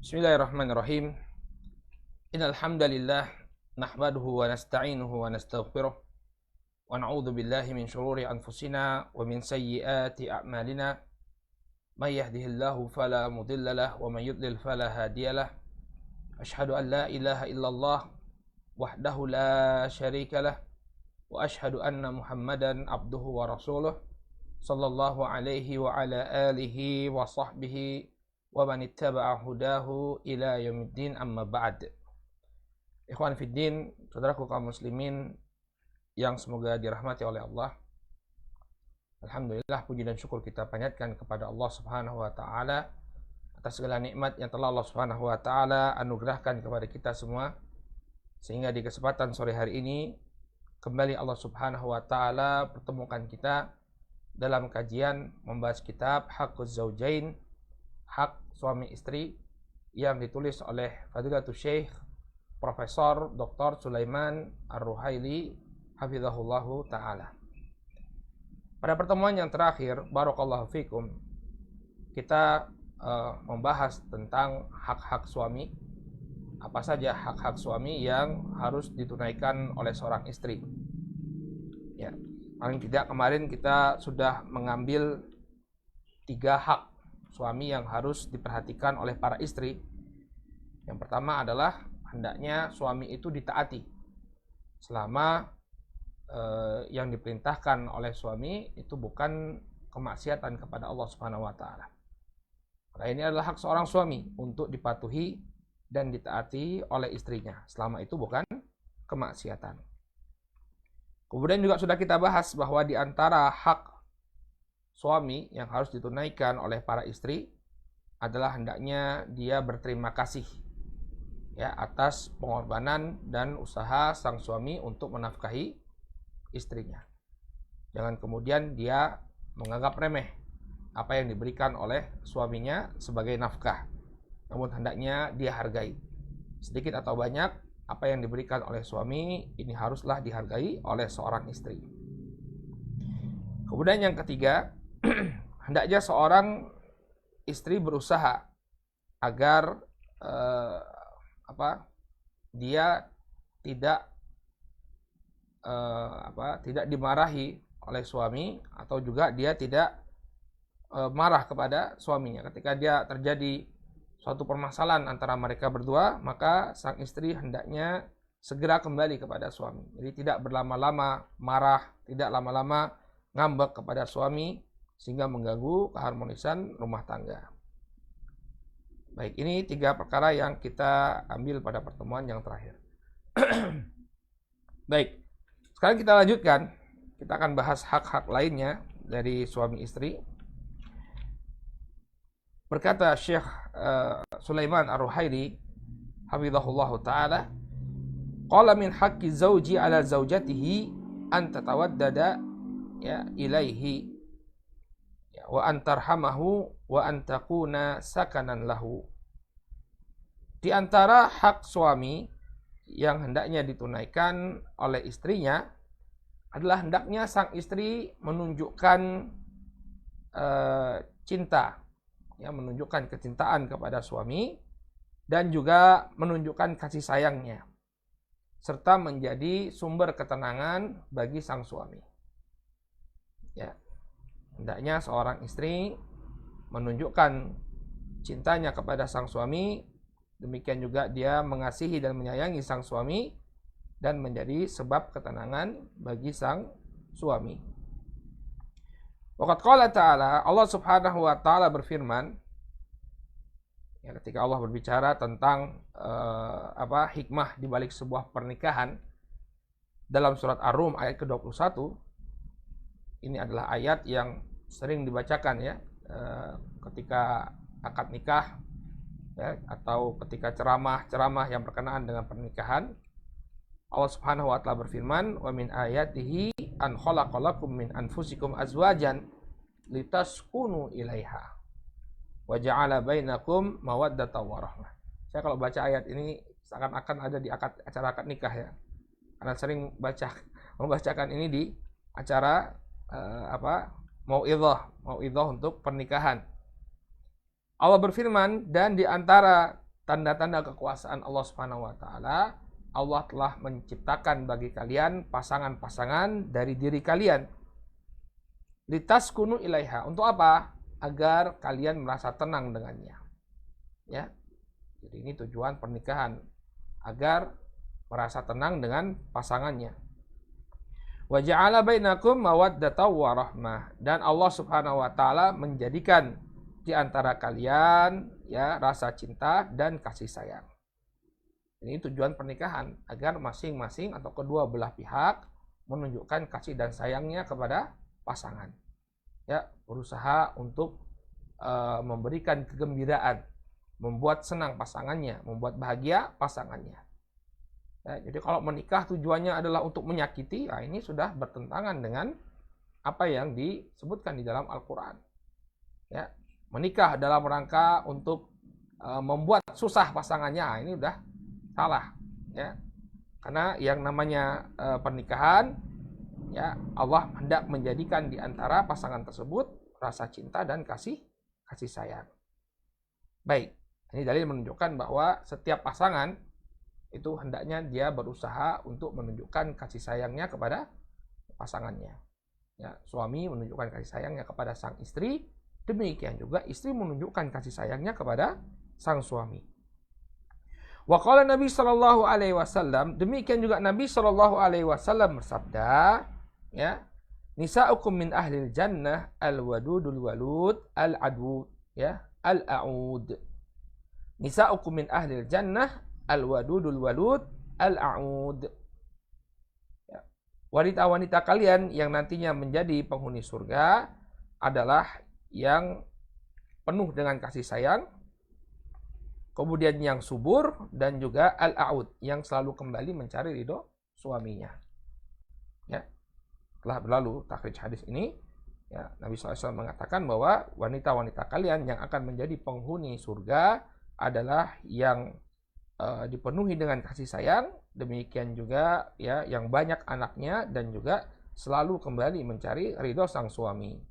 Bismillahirrahmanirrahim. Innal hamdalillah nahmaduhu wa nasta'inuhu wa nastaghfiruh wa na'udzu billahi min shururi anfusina wa min sayyiati a'malina. May yahdihillahu fala mudilla lahu wa may yudlil fala hadiyalah. Asyhadu an la ilaha illallah wahdahu la syarika lah wa asyhadu anna Muhammadan abduhu wa rasuluh sallallahu alaihi wa ala alihi wa sahbihi wa man ittaba'a hudahu ila yaumiddin, amma ba'd. Ikhwan fiddin, saudaraku kaum muslimin yang semoga dirahmati oleh Allah. Alhamdulillah, puji dan syukur kita panjatkan kepada Allah Subhanahu wa taala atas segala nikmat yang telah Allah Subhanahu wa taala anugerahkan kepada kita semua, sehingga di kesempatan sore hari ini kembali Allah Subhanahu wa taala pertemukan kita dalam kajian membahas kitab Haqquz Zaujain, hak suami istri, yang ditulis oleh Fadilatul Syekh Profesor Dr. Sulaiman Ar-Ruhaili hafizahullahu taala. Pada pertemuan yang terakhir, barakallahu fikum, kita membahas tentang hak-hak suami. Apa saja hak-hak suami yang harus ditunaikan oleh seorang istri. Ya, paling tidak kemarin kita sudah mengambil 3 hak suami yang harus diperhatikan oleh para istri. Yang pertama adalah hendaknya suami itu ditaati selama yang diperintahkan oleh suami itu bukan kemaksiatan kepada Allah Subhanahu wa taala. Maka ini adalah hak seorang suami untuk dipatuhi dan ditaati oleh istrinya selama itu bukan kemaksiatan. Kemudian juga sudah kita bahas bahwa di antara hak suami yang harus ditunaikan oleh para istri adalah hendaknya dia berterima kasih ya atas pengorbanan dan usaha sang suami untuk menafkahi istrinya. Jangan kemudian dia menganggap remeh apa yang diberikan oleh suaminya sebagai nafkah. Namun hendaknya dia hargai. Sedikit atau banyak apa yang diberikan oleh suami ini haruslah dihargai oleh seorang istri. Kemudian yang ketiga, hendaknya seorang istri berusaha agar dia tidak dimarahi oleh suami, atau juga dia tidak marah kepada suaminya ketika dia terjadi suatu permasalahan antara mereka berdua. Maka sang istri hendaknya segera kembali kepada suami. Jadi tidak berlama-lama marah, tidak lama-lama ngambek kepada suami sehingga mengganggu keharmonisan rumah tangga. Baik, ini 3 perkara yang kita ambil pada pertemuan yang terakhir. Baik, sekarang kita lanjutkan. Kita akan bahas hak-hak lainnya dari suami istri. Berkata Syekh Sulaiman Ar-Ruhaili hafizahullahu taala, qala min haqqi zauji ala zaujatihi an tatawaddada ya ilaihi ya, wa antarhamahu wa antakuna sakanan lahu. Di antara hak suami yang hendaknya ditunaikan oleh istrinya adalah hendaknya sang istri menunjukkan cinta ya, menunjukkan kecintaan kepada suami dan juga menunjukkan kasih sayangnya serta menjadi sumber ketenangan bagi sang suami. Ya, hendaknya seorang istri menunjukkan cintanya kepada sang suami, demikian juga dia mengasihi dan menyayangi sang suami dan menjadi sebab ketenangan bagi sang suami. Waqad qala ta'ala, Allah Subhanahu wa taala berfirman ya, ketika Allah berbicara tentang hikmah di balik sebuah pernikahan dalam surat Ar-Rum ayat ke-21. Ini adalah ayat yang sering dibacakan ya ketika akad nikah ya, atau ketika ceramah-ceramah yang berkenaan dengan pernikahan. Allah Subhanahu wa taala berfirman, "Wa min ayatihi an khalaqalakum min anfusikum azwajan litaskunu ilaiha wa ja'ala bainakum mawaddatan wa rahmah." Saya kalau baca ayat ini seakan-akan ada di acara akad nikah ya. Karena sering membacakan ini di acara mau'idhah untuk pernikahan. Allah berfirman, dan di antara tanda-tanda kekuasaan Allah Subhanahu wa taala, Allah telah menciptakan bagi kalian pasangan-pasangan dari diri kalian. Litaskunu ilaiha. Untuk apa? Agar kalian merasa tenang dengannya. Ya. Jadi ini tujuan pernikahan, agar merasa tenang dengan pasangannya. Wa ja'ala bainakum mawaddatan wa rahmah. Dan Allah Subhanahu wa taala menjadikan di antara kalian ya rasa cinta dan kasih sayang. Ini tujuan pernikahan, agar masing-masing atau kedua belah pihak menunjukkan kasih dan sayangnya kepada pasangan. Ya, berusaha untuk memberikan kegembiraan, membuat senang pasangannya, membuat bahagia pasangannya. Ya, jadi kalau menikah tujuannya adalah untuk menyakiti, nah ini sudah bertentangan dengan apa yang disebutkan di dalam Al-Quran. Ya, menikah dalam rangka untuk membuat susah pasangannya, nah ini udah salah. Ya, karena yang namanya pernikahan, ya Allah hendak menjadikan di antara pasangan tersebut rasa cinta dan kasih sayang. Baik, ini dalil menunjukkan bahwa setiap pasangan itu hendaknya dia berusaha untuk menunjukkan kasih sayangnya kepada pasangannya. Ya, suami menunjukkan kasih sayangnya kepada sang istri, demikian juga istri menunjukkan kasih sayangnya kepada sang suami. Wa qala Nabi sallallahu alaihi wasallam, demikian juga Nabi sallallahu alaihi wasallam bersabda, ya, nisa'ukum min ahlil jannah al-wadudul walud al-adud, ya, al-a'ud. Nisa'ukum min ahlil jannah al-wadudul walud al-a'ud. Ya. Wanita-wanita kalian yang nantinya menjadi penghuni surga adalah yang penuh dengan kasih sayang, kemudian yang subur, dan juga al-a'ud, yang selalu kembali mencari ridho suaminya. Ya. Telah berlalu takhrij hadis ini, ya, Nabi SAW mengatakan bahwa wanita-wanita kalian yang akan menjadi penghuni surga adalah yang dipenuhi dengan kasih sayang, demikian juga ya yang banyak anaknya dan juga selalu kembali mencari ridho sang suami.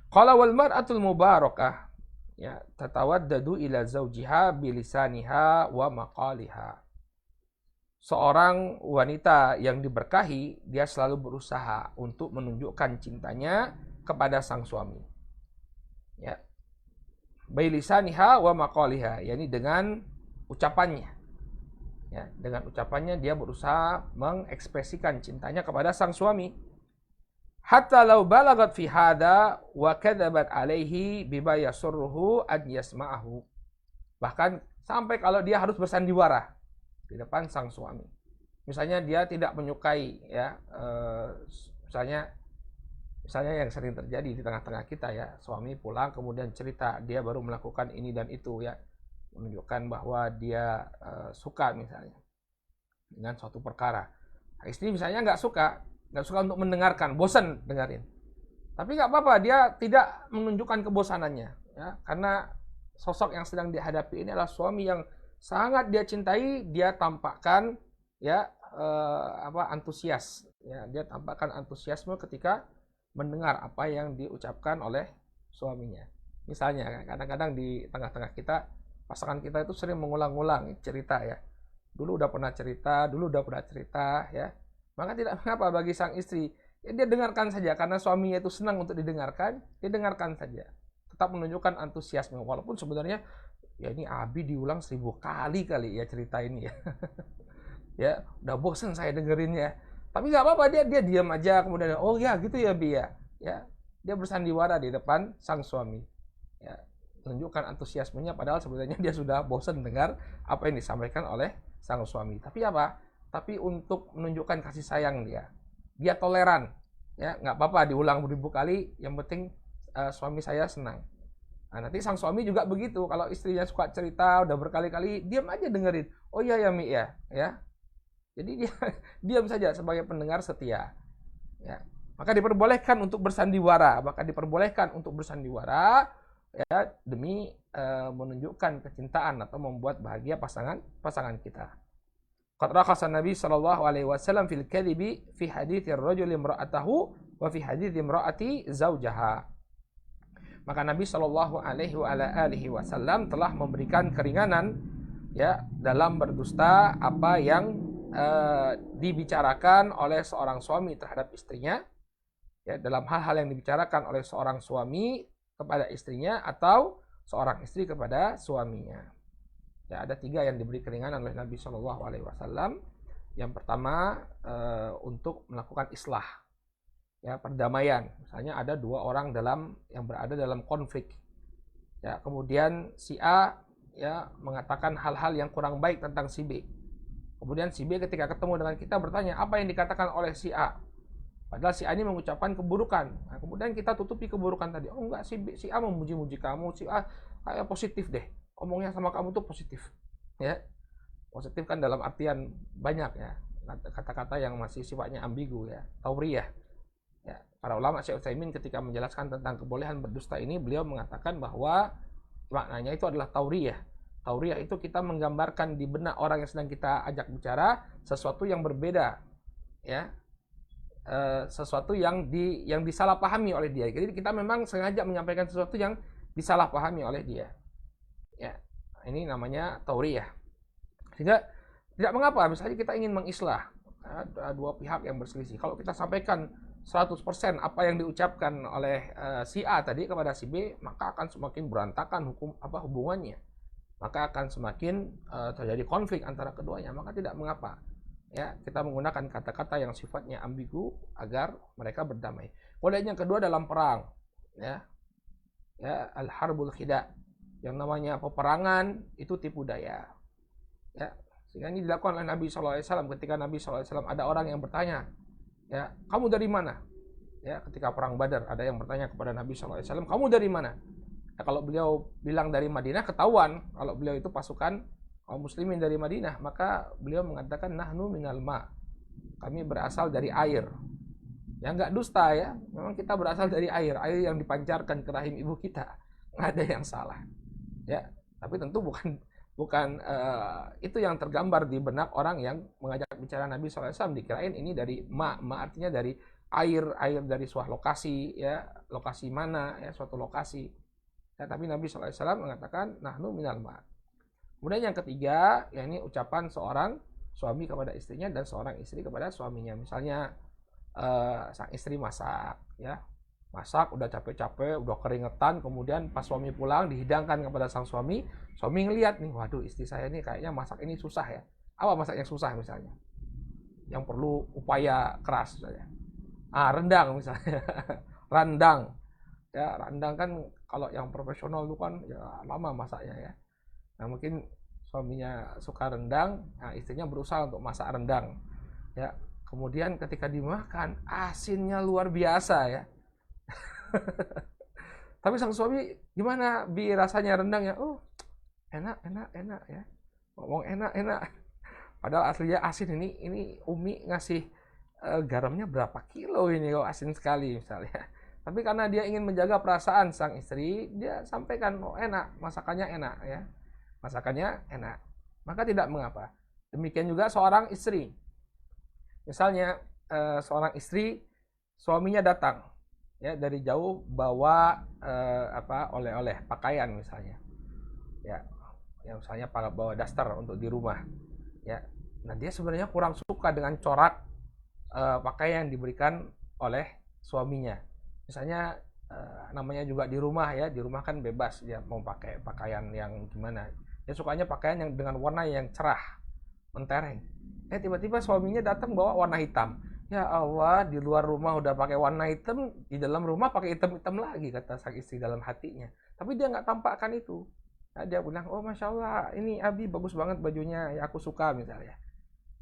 Qala wal mar'atul mubarakah, ya, tatawaddadu ila zawjiha bilisaniha wa maqaliha. Seorang wanita yang diberkahi, dia selalu berusaha untuk menunjukkan cintanya kepada sang suami. Ya. Bilisaniha wa maqaliha, yakni dengan ucapannya. Ya, dengan ucapannya dia berusaha mengekspresikan cintanya kepada sang suami. Hatta law balagat fi hada wa kadzabat alaihi bima yasurruhu an yasma'ahu. Bahkan sampai kalau dia harus bersandiwara di depan sang suami. Misalnya dia tidak menyukai, ya, misalnya yang sering terjadi di tengah-tengah kita, ya, suami pulang kemudian cerita dia baru melakukan ini dan itu, ya, menunjukkan bahwa dia suka misalnya dengan suatu perkara. Istri misalnya nggak suka untuk mendengarkan, bosan dengerin. Tapi nggak apa-apa, dia tidak menunjukkan kebosanannya, ya, karena sosok yang sedang dihadapi ini adalah suami yang sangat dia cintai. Dia tampakkan, ya, antusias, ya, dia tampakkan antusiasme ketika mendengar apa yang diucapkan oleh suaminya. Misalnya kadang-kadang di tengah-tengah kita, pasangan kita itu sering mengulang-ulang cerita, ya. Dulu udah pernah cerita, ya. Maka tidak mengapa bagi sang istri, ya, dia dengarkan saja, karena suaminya itu senang untuk didengarkan, dia dengarkan saja. Tetap menunjukkan antusiasme, walaupun sebenarnya, ya, ini Abi diulang 1000 kali ya cerita ini, ya. Ya, udah bosan saya dengerinnya. Tapi nggak apa-apa, dia diam aja, kemudian, oh ya gitu ya Bi, ya. Ya, dia bersandiwara di depan sang suami. Ya, menunjukkan antusiasmenya, padahal sebenarnya dia sudah bosan dengar apa yang disampaikan oleh sang suami. Tapi apa? Tapi untuk menunjukkan kasih sayang dia toleran, ya, nggak apa-apa diulang 1000 kali, yang penting suami saya senang. Nah, nanti sang suami juga begitu, kalau istrinya suka cerita udah berkali-kali, diam aja dengerin. Oh iya ya Mi, ya, ya. Jadi dia diam saja sebagai pendengar setia, ya. Maka diperbolehkan untuk bersandiwara, ya, demi menunjukkan kecintaan atau membuat bahagia pasangan kita. Qad rakhasa Nabi sallallahu alaihi wasallam fil kadhibi fi hadits ar-rajuli imra'atahu wa fi hadits imra'ati zawjaha. Maka Nabi Shallallahu Alaihi Wasallam telah memberikan keringanan ya dalam berdusta apa yang dibicarakan oleh seorang suami terhadap istrinya, ya dalam hal-hal yang dibicarakan oleh seorang suami kepada istrinya atau seorang istri kepada suaminya. Ya, ada 3 yang diberi keringanan oleh Nabi Shallallahu Alaihi Wasallam. Yang pertama untuk melakukan islah, ya perdamaian. Misalnya ada 2 orang yang berada dalam konflik. Ya, kemudian si A ya mengatakan hal-hal yang kurang baik tentang si B. Kemudian si B ketika ketemu dengan kita bertanya apa yang dikatakan oleh si A. Padahal si A ini mengucapkan keburukan. Nah, kemudian kita tutupi keburukan tadi. Oh enggak, si A memuji-muji kamu, si A kayak positif deh. Omongnya sama kamu tuh positif. Ya. Positif kan dalam artian banyak ya. Kata-kata yang masih sifatnya ambigu ya. Tauriyah. Ya, para ulama Syekh Utsaimin ketika menjelaskan tentang kebolehan berdusta ini, beliau mengatakan bahwa maknanya itu adalah tauriyah. Tauriyah itu kita menggambarkan di benak orang yang sedang kita ajak bicara sesuatu yang berbeda, ya, sesuatu yang disalahpahami oleh dia. Jadi kita memang sengaja menyampaikan sesuatu yang disalahpahami oleh dia. Ya, ini namanya tauriyah. Sehingga tidak mengapa, misalnya kita ingin mengislah ada 2 pihak yang berselisih. Kalau kita sampaikan 100% apa yang diucapkan oleh si A tadi kepada si B, maka akan semakin berantakan hubungannya. Maka akan semakin terjadi konflik antara keduanya. Maka tidak mengapa ya kita menggunakan kata-kata yang sifatnya ambigu agar mereka berdamai. Kemudian yang kedua dalam perang, ya al-harbul khida, yang namanya peperangan itu tipu daya, ya. Sehingga ini dilakukan oleh Nabi SAW ketika Nabi SAW ada orang yang bertanya, ya kamu dari mana? Ya ketika perang Badar ada yang bertanya kepada Nabi SAW, kamu dari mana? Ya, kalau beliau bilang dari Madinah ketahuan kalau beliau itu pasukan kaum muslimin dari Madinah, maka beliau mengatakan nahnu minal ma, kami berasal dari air. Ya nggak dusta ya, memang kita berasal dari air yang dipancarkan ke rahim ibu kita, nggak ada yang salah. Ya, tapi tentu bukan itu yang tergambar di benak orang yang mengajak bicara Nabi SAW. Dikirain ini dari ma artinya dari air dari suatu lokasi, ya lokasi mana ya, suatu lokasi. Ya, tapi Nabi SAW mengatakan nahnu minal ma. Kemudian yang ketiga, ya ini ucapan seorang suami kepada istrinya dan seorang istri kepada suaminya. Misalnya sang istri masak, ya masak udah capek-capek, udah keringetan, kemudian pas suami pulang dihidangkan kepada sang suami ngelihat nih, waduh istri saya ini kayaknya masak ini susah ya. Apa masak yang susah misalnya? Yang perlu upaya keras misalnya. Rendang misalnya. Randang. Ya, randang kan kalau yang profesional itu kan ya lama masaknya ya. Nah, mungkin suaminya suka rendang, nah istrinya berusaha untuk masak rendang. Ya, kemudian ketika dimakan, asinnya luar biasa ya. Tapi sang suami gimana bi rasanya rendangnya? Oh, enak ya. Ngomong enak. Padahal aslinya asin. Ini Umi ngasih garamnya berapa kilo ini kalau asin sekali misalnya. Tapi karena dia ingin menjaga perasaan sang istri, dia sampaikan, oh enak, masakannya enak ya. Masakannya enak. Maka tidak mengapa. Demikian juga seorang istri. Misalnya seorang istri, suaminya datang ya dari jauh bawa oleh-oleh, pakaian misalnya. Ya, yang misalnya bawa daster untuk di rumah. Ya. Nah, dia sebenarnya kurang suka dengan corak pakaian yang diberikan oleh suaminya. Misalnya namanya juga di rumah ya, di rumah kan bebas dia mau pakai pakaian yang gimana. Dia sukanya pakaian yang dengan warna yang cerah, mentereng. Tiba-tiba suaminya datang bawa warna hitam. Ya Allah, di luar rumah udah pakai warna hitam, di dalam rumah pakai hitam-hitam lagi, kata sang istri dalam hatinya. Tapi dia nggak tampakkan itu. Nah, dia bilang, oh Masya Allah, ini Abi bagus banget bajunya, ya aku suka misalnya.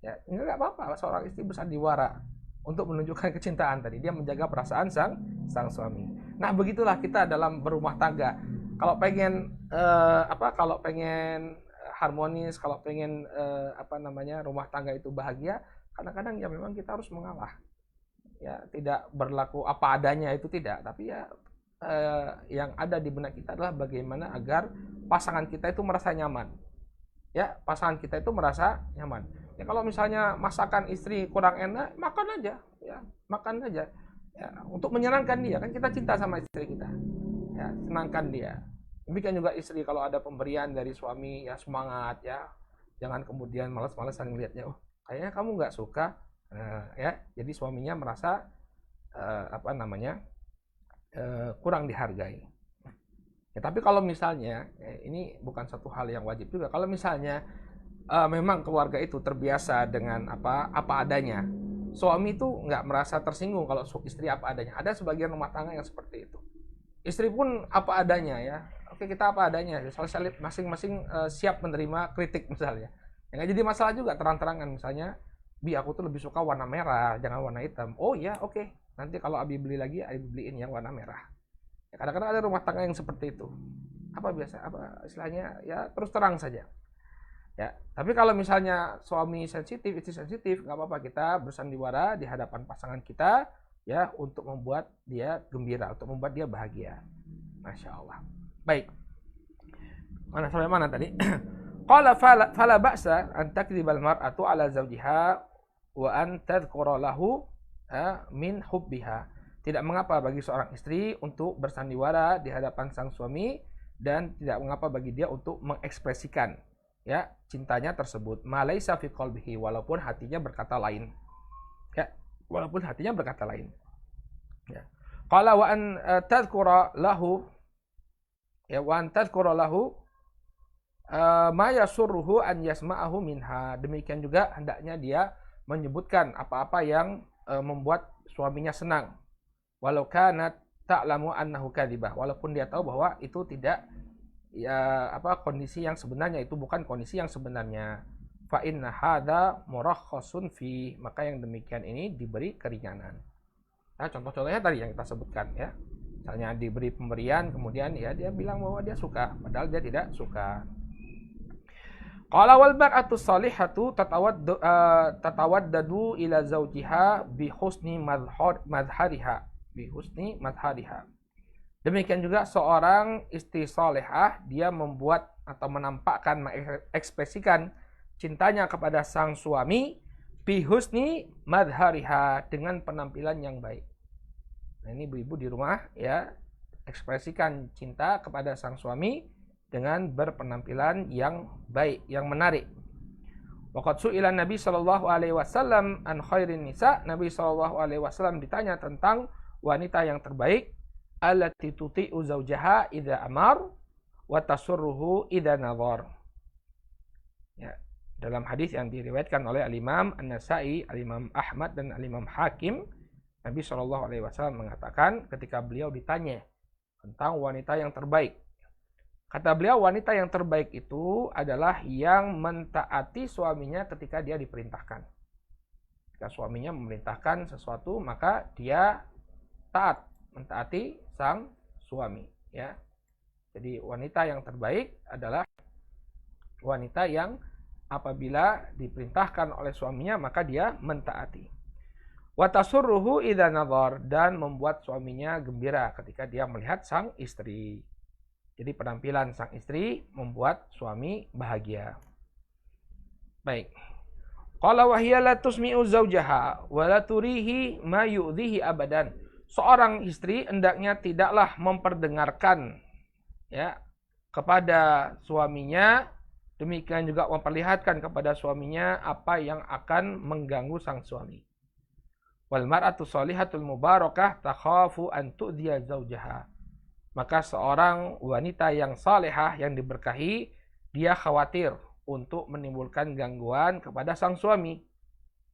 Ya, nggak apa-apa, seorang istri bersandiwara untuk menunjukkan kecintaan tadi. Dia menjaga perasaan sang suami. Nah, begitulah kita dalam berumah tangga. Kalau pengen harmonis, kalau pengen rumah tangga itu bahagia, kadang-kadang ya memang kita harus mengalah. Ya, tidak berlaku apa adanya itu tidak, tapi ya yang ada di benak kita adalah bagaimana agar pasangan kita itu merasa nyaman. Ya, pasangan kita itu merasa nyaman. Ya, kalau misalnya masakan istri kurang enak, makan aja, ya, makan aja. Ya, untuk menyenangkan dia, kan kita cinta sama istri kita. ya, senangkan dia. Demikian juga istri, kalau ada pemberian dari suami, ya semangat ya, jangan kemudian malas-malasan melihatnya, oh kayaknya kamu nggak suka, ya, jadi suaminya merasa kurang dihargai. Ya, tapi kalau misalnya ini bukan satu hal yang wajib juga. Kalau misalnya memang keluarga itu terbiasa dengan apa adanya, suami itu nggak merasa tersinggung kalau istri apa adanya. Ada sebagian rumah tangga yang seperti itu. Istri pun apa adanya ya. Oke, kita apa adanya. Soalnya masing-masing siap menerima kritik misalnya. Ya, nggak jadi masalah juga, terang-terangan misalnya, Bi, aku tuh lebih suka warna merah, jangan warna hitam. Oh ya, oke. Nanti kalau Abi beli lagi, Abi beliin yang warna merah. Ya, kadang-kadang ada rumah tangga yang seperti itu. Istilahnya ya terus terang saja. Ya, tapi kalau misalnya suami sensitif, istri sensitif, nggak apa-apa, kita bersandiwara di hadapan pasangan kita ya untuk membuat dia gembira, untuk membuat dia bahagia. Masya Allah. Baik. Sampai mana tadi? Qala fala ba'sa an takdzibal mar'atu ala zawjiha wa an tadhkura lahu min hubbiha. Tidak mengapa bagi seorang istri untuk bersandiwara di hadapan sang suami, dan tidak mengapa bagi dia untuk mengekspresikan ya cintanya tersebut. Ma laisa fi qalbihi, walaupun hatinya berkata lain. Ya, walaupun hatinya berkata lain. Ya. Qala wa an tadhkura lahu ma yasurruhu an yasma'ahu minha. Demikian juga hendaknya dia menyebutkan apa-apa yang membuat suaminya senang. Walau kanat ta'lamu annahu kadzibah, walaupun dia tahu bahwa itu tidak kondisi yang sebenarnya, itu bukan kondisi yang sebenarnya. Fa inna hadza murakhasun fi, maka yang demikian ini diberi keringanan. Nah, contoh-contohnya tadi yang kita sebutkan ya. Misalnya diberi pemberian, kemudian ya dia bilang bahwa dia suka, padahal dia tidak suka. Qala wal mar'atu salihatu tatawaddadu ila zawjiha bi husni madhariha. Demikian juga seorang istri salehah, dia membuat atau menampakkan, mengekspresikan cintanya kepada sang suami bi husni madhariha, dengan penampilan yang baik. Nah, ini ibu-ibu di rumah ya, ekspresikan cinta kepada sang suami dengan berpenampilan yang baik, yang menarik. Waqad su'ila Nabi sallallahu alaihi wasallam an khairin nisa. Nabi sallallahu alaihi wasallam ditanya tentang wanita yang terbaik, allati tuti'u zawjaha idza amar wa tasurruhu idza nadhar. Ya, dalam hadis yang diriwayatkan oleh Al-Imam An-Nasa'i, Al-Imam Ahmad dan Al-Imam Hakim, Nabi sallallahu alaihi wasallam mengatakan ketika beliau ditanya tentang wanita yang terbaik, kata beliau, wanita yang terbaik itu adalah yang mentaati suaminya ketika dia diperintahkan. Jika suaminya memerintahkan sesuatu, maka dia taat, mentaati sang suami. Ya. Jadi wanita yang terbaik adalah wanita yang apabila diperintahkan oleh suaminya, maka dia mentaati. Wa tasurruhu idza nadhar, dan membuat suaminya gembira ketika dia melihat sang istri. Jadi penampilan sang istri membuat suami bahagia. Baik. Qala wa hiya la tusmi'u zawjaha wa la turihi ma yu'dhihi abadan. Seorang istri hendaknya tidaklah memperdengarkan ya kepada suaminya, demikian juga memperlihatkan kepada suaminya apa yang akan mengganggu sang suami. Wal mar'atu shalihatul mubarakah takhafu an tu'dhiya zawjaha. Maka seorang wanita yang salehah, yang diberkahi, dia khawatir untuk menimbulkan gangguan kepada sang suami.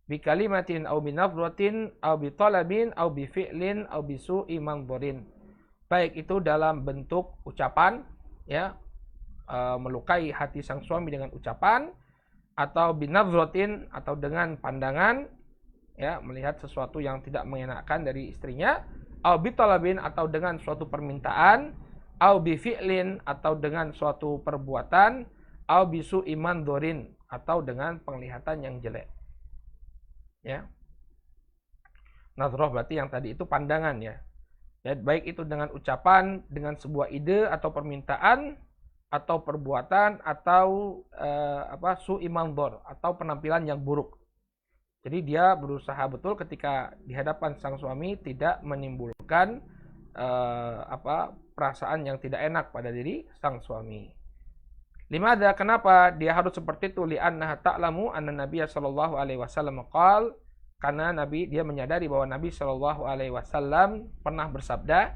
Bi kalimatin au bi nafratin au bi talabin au bi fi'lin au bi su'i manzurin. Baik itu dalam bentuk ucapan ya, melukai hati sang suami dengan ucapan, atau bi nafratin, atau dengan pandangan ya, melihat sesuatu yang tidak mengenakan dari istrinya, au bi talabin, atau dengan suatu permintaan, au bi fi'lin, atau dengan suatu perbuatan, au bi su'i manzurin, atau dengan penglihatan yang jelek. Ya. Nadhrah berarti yang tadi itu pandangan ya. Ya, baik itu dengan ucapan, dengan sebuah ide atau permintaan, atau perbuatan, atau su'i manzur, atau penampilan yang buruk. Jadi dia berusaha betul ketika di hadapan sang suami tidak menimbulkan perasaan yang tidak enak pada diri sang suami. Limadha, kenapa dia harus seperti itu? Li'annaha ta'lamu anna Nabiya sallallahu alaihi wasallam qala, karena dia menyadari bahwa Nabi sallallahu alaihi wasallam pernah bersabda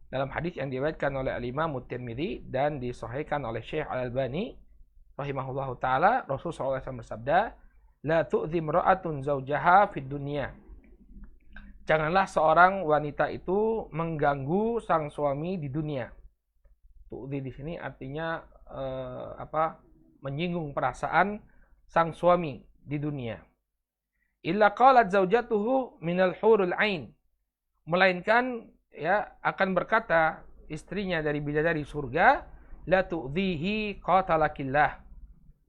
dalam hadis yang diriwayatkan oleh Al-Imam At-Tirmidzi dan disahihkan oleh Syekh Al-Albani rahimahullahu taala. Rasulullah SAW bersabda, la tu'dhi imra'atun zawjaha fid dunya. Janganlah seorang wanita itu mengganggu sang suami di dunia. Tu'dhi di sini artinya menyinggung perasaan sang suami di dunia. Illa qalat zaujatuhu minal hurul ain. Melainkan ya akan berkata istrinya dari bidadari surga, la tu'dhihi qatalakillah.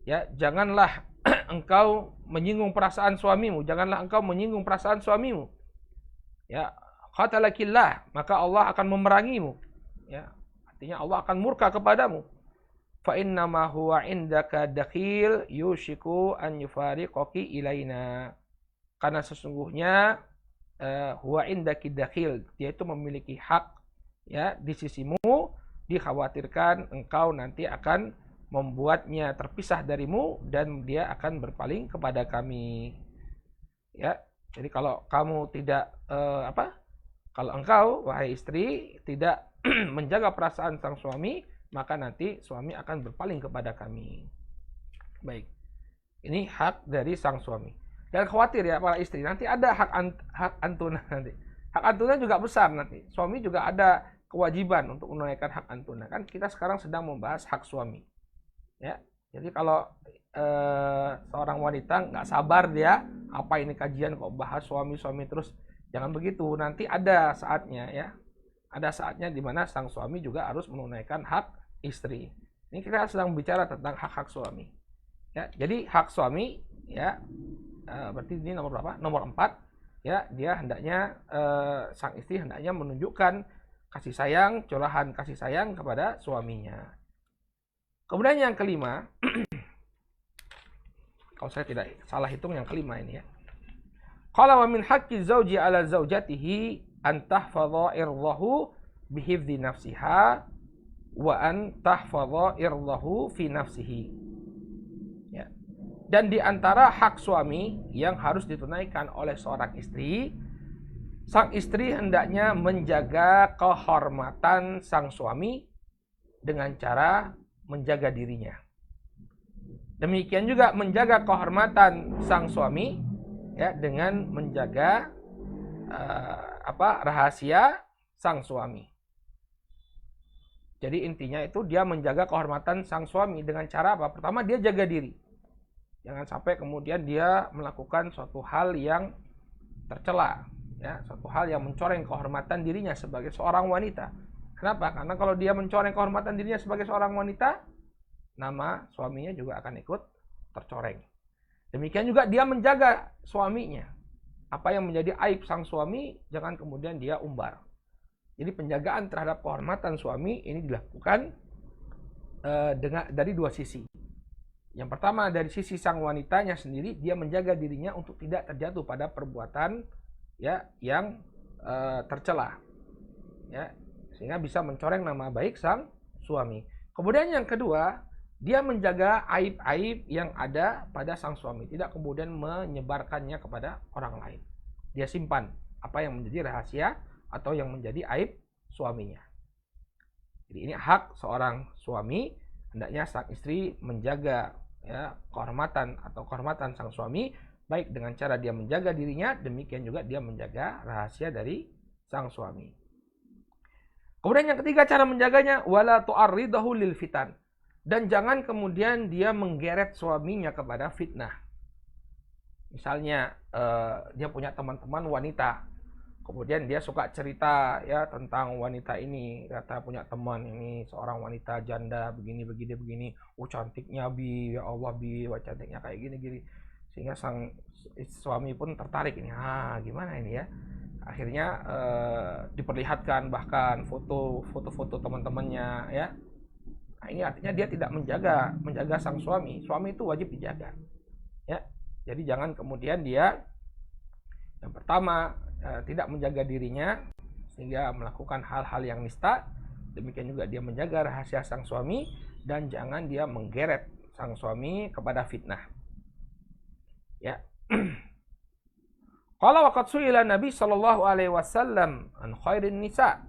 Ya, janganlah engkau menyinggung perasaan suamimu, janganlah engkau menyinggung perasaan suamimu. Ya, qatalakillah, maka Allah akan memerangimu. Ya, artinya Allah akan murka kepadamu. Fa inna ma huwa indaka dakhil yushiku an yufariqaki ilaina. Karena sesungguhnya huwa indaki dakhil, dia itu memiliki hak ya di sisimu, dikhawatirkan engkau nanti akan membuatnya terpisah darimu dan dia akan berpaling kepada kami. Ya, jadi kalau kamu tidak kalau engkau wahai istri tidak menjaga perasaan sang suami, maka nanti suami akan berpaling kepada kami. Baik. Ini hak dari sang suami. Dan khawatir ya para istri, nanti ada hak antuna nanti. Hak antuna juga besar nanti. Suami juga ada kewajiban untuk menunaikan hak antuna. Kan kita sekarang sedang membahas hak suami. Ya. Jadi kalau seorang wanita nggak sabar dia, apa ini kajian kok bahas suami-suami terus, jangan begitu. Nanti ada saatnya ya. Ada saatnya di mana sang suami juga harus menunaikan hak istri. Ini kita sedang bicara tentang hak-hak suami. Ya, jadi hak suami ya berarti ini nomor berapa? Nomor 4. Ya, dia hendaknya sang istri hendaknya menunjukkan kasih sayang, curahan kasih sayang kepada suaminya. Kemudian yang kelima, kalau saya tidak salah hitung yang kelima ini ya. Qala wa min haqqi zauji ala zaujatihi an tahfadha irdahu bihifdzi nafsiha wa an tahfadha irdahu fi nafsihi. Ya. Dan di antara hak suami yang harus ditunaikan oleh seorang istri, sang istri hendaknya menjaga kehormatan sang suami dengan cara menjaga dirinya. Demikian juga menjaga kehormatan sang suami ya dengan menjaga rahasia sang suami. Jadi intinya itu dia menjaga kehormatan sang suami dengan cara apa? Pertama dia jaga diri. Jangan sampai kemudian dia melakukan suatu hal yang tercela, ya, suatu hal yang mencoreng kehormatan dirinya sebagai seorang wanita. Kenapa? Karena kalau dia mencoreng kehormatan dirinya sebagai seorang wanita, nama suaminya juga akan ikut tercoreng. Demikian juga dia menjaga suaminya. Apa yang menjadi aib sang suami, jangan kemudian dia umbar. Jadi penjagaan terhadap kehormatan suami ini dilakukan dari dua sisi. Yang pertama dari sisi sang wanitanya sendiri, dia menjaga dirinya untuk tidak terjatuh pada perbuatan ya yang tercela, ya, sehingga bisa mencoreng nama baik sang suami. Kemudian yang kedua, dia menjaga aib-aib yang ada pada sang suami, tidak kemudian menyebarkannya kepada orang lain. Dia simpan apa yang menjadi rahasia atau yang menjadi aib suaminya. Jadi ini hak seorang suami, hendaknya sang istri menjaga ya kehormatan sang suami, baik dengan cara dia menjaga dirinya, demikian juga dia menjaga rahasia dari sang suami. Kemudian yang ketiga cara menjaganya, wala tu'arridahu lil fitan, dan jangan kemudian dia menggeret suaminya kepada fitnah. Misalnya dia punya teman-teman wanita, kemudian dia suka cerita ya tentang wanita ini, kata punya teman ini seorang wanita janda begini, cantiknya bi, ya Allah bi, wah cantiknya kayak gini, sehingga sang suami pun tertarik ini, gimana ini ya, akhirnya diperlihatkan bahkan foto-foto teman-temannya ya. Nah, ini artinya dia tidak menjaga sang suami itu wajib dijaga ya. Jadi jangan kemudian dia yang pertama tidak menjaga dirinya sehingga melakukan hal-hal yang nista, demikian juga dia menjaga rahasia sang suami, dan jangan dia menggeret sang suami kepada fitnah. Ya. Qala waqad su'ila Nabi sallallahu alaihi wasallam an khairin nisa.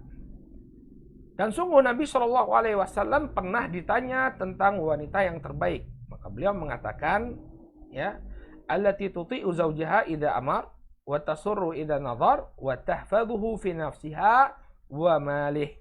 Dan sungguh Nabi Shallallahu Alaihi Wasallam pernah ditanya tentang wanita yang terbaik. Maka beliau mengatakan, ya, allati tuti'u zawjaha idza amar, wa tasurru idza nadhar, wa tahfadhuhu fi nafsiha wa malih.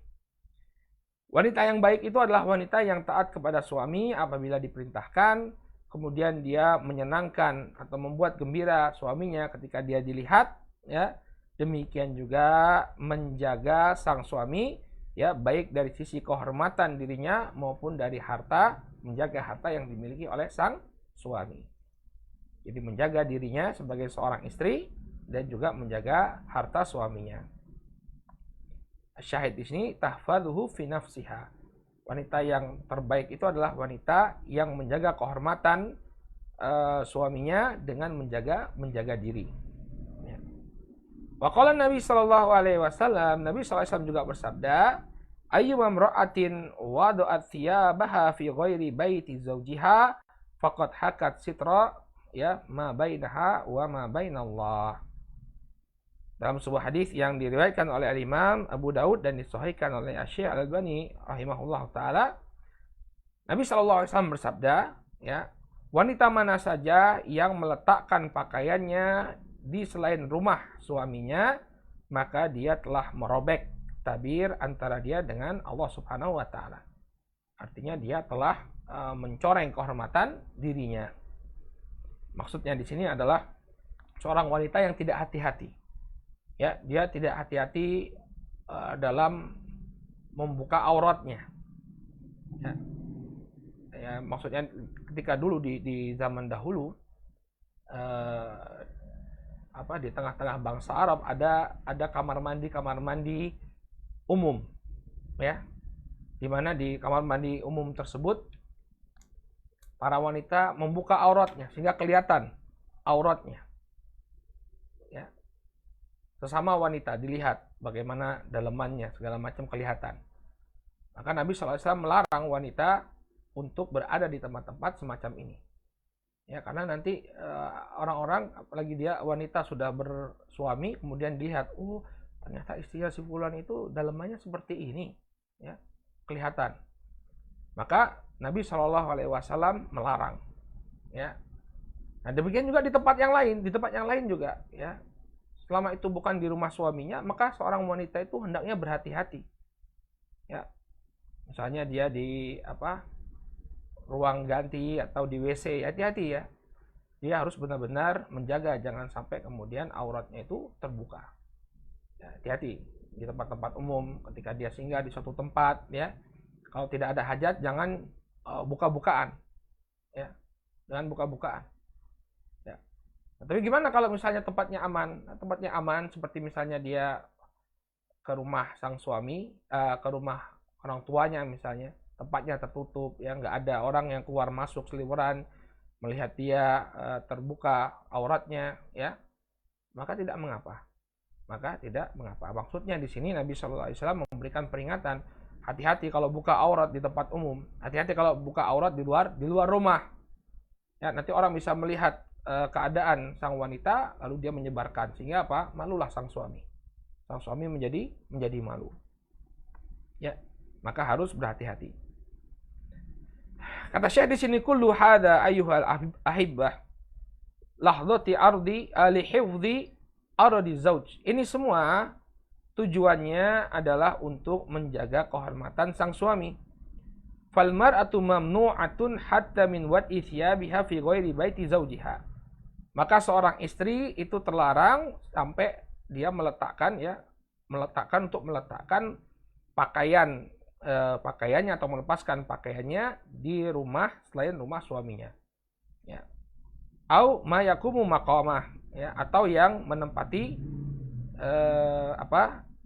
Wanita yang baik itu adalah wanita yang taat kepada suami apabila diperintahkan, kemudian dia menyenangkan atau membuat gembira suaminya ketika dia dilihat, ya. Demikian juga menjaga sang suami, ya, baik dari sisi kehormatan dirinya maupun dari harta, menjaga harta yang dimiliki oleh sang suami. Jadi menjaga dirinya sebagai seorang istri dan juga menjaga harta suaminya. Syahid di sini tahfadhuhu fi nafsiha. Wanita yang terbaik itu adalah wanita yang menjaga kehormatan suaminya dengan menjaga diri. Ya. Wa qala Nabi sallallahu alaihi wasallam, Nabi sallallahu alaihi wasallam juga bersabda, ayyuma imra'atin wada'at thiyabaha fi ghairi baiti zawjiha faqad hakat sitra, ya, ma bainaha wa ma bainallah. Dalam sebuah hadis yang diriwayatkan oleh Imam Abu Daud dan disahihkan oleh Syekh Al-Albani rahimahullah taala, Nabi sallallahu alaihi wasallam bersabda, ya, wanita mana saja yang meletakkan pakaiannya di selain rumah suaminya, maka dia telah merobek tabir antara dia dengan Allah Subhanahu wa taala. Artinya dia telah mencoreng kehormatan dirinya. Maksudnya di sini adalah seorang wanita yang tidak hati-hati. Ya, dia tidak hati-hati dalam membuka auratnya. Ya. Ya, maksudnya ketika dulu di zaman dahulu, di tengah-tengah bangsa Arab ada kamar mandi umum, ya, di mana di kamar mandi umum tersebut para wanita membuka auratnya sehingga kelihatan auratnya, ya, sesama wanita dilihat bagaimana dalemannya, segala macam kelihatan. Maka Nabi SAW melarang wanita untuk berada di tempat-tempat semacam ini, ya, karena nanti orang-orang, apalagi dia wanita sudah bersuami, kemudian dilihat, oh ternyata istrinya si fulan itu dalemannya seperti ini, ya, kelihatan. Maka Nabi Shallallahu Alaihi Wasallam melarang, ya. Nah demikian juga di tempat yang lain juga, ya. Selama itu bukan di rumah suaminya, maka seorang wanita itu hendaknya berhati-hati, ya. Misalnya dia di ruang ganti atau di WC, hati-hati, ya. Dia harus benar-benar menjaga jangan sampai kemudian auratnya itu terbuka. Ya, hati-hati di tempat-tempat umum ketika dia singgah di suatu tempat, ya. Kalau tidak ada hajat jangan buka-bukaan, ya. Jangan buka-bukaan. Ya. Nah, tapi gimana kalau misalnya tempatnya aman? Nah, tempatnya aman seperti misalnya dia ke rumah sang suami, ke rumah orang tuanya misalnya, tempatnya tertutup, ya, nggak ada orang yang keluar masuk seliweran melihat dia terbuka auratnya, ya, maka tidak mengapa. Maksudnya di sini Nabi Shallallahu Alaihi Wasallam memberikan peringatan, hati-hati kalau buka aurat di tempat umum, hati-hati kalau buka aurat di luar rumah. Ya, nanti orang bisa melihat keadaan sang wanita lalu dia menyebarkan, sehingga malulah sang suami. Sang suami menjadi malu. Ya, maka harus berhati-hati. Kata Syekh di sini, kullu hada ayyuhal ahibbah lahdati ardi ali hifdhi ardi zauj. Ini semua tujuannya adalah untuk menjaga kehormatan sang suami. Fal mar'atu mamnu'atun hatta min wad'i thiyabiha fi ghairi baiti zaujiha. Maka seorang istri itu terlarang sampai dia meletakkan pakaiannya atau melepaskan pakaiannya di rumah selain rumah suaminya. Ya. Au ma yakumu maqamah, ya, atau yang menempati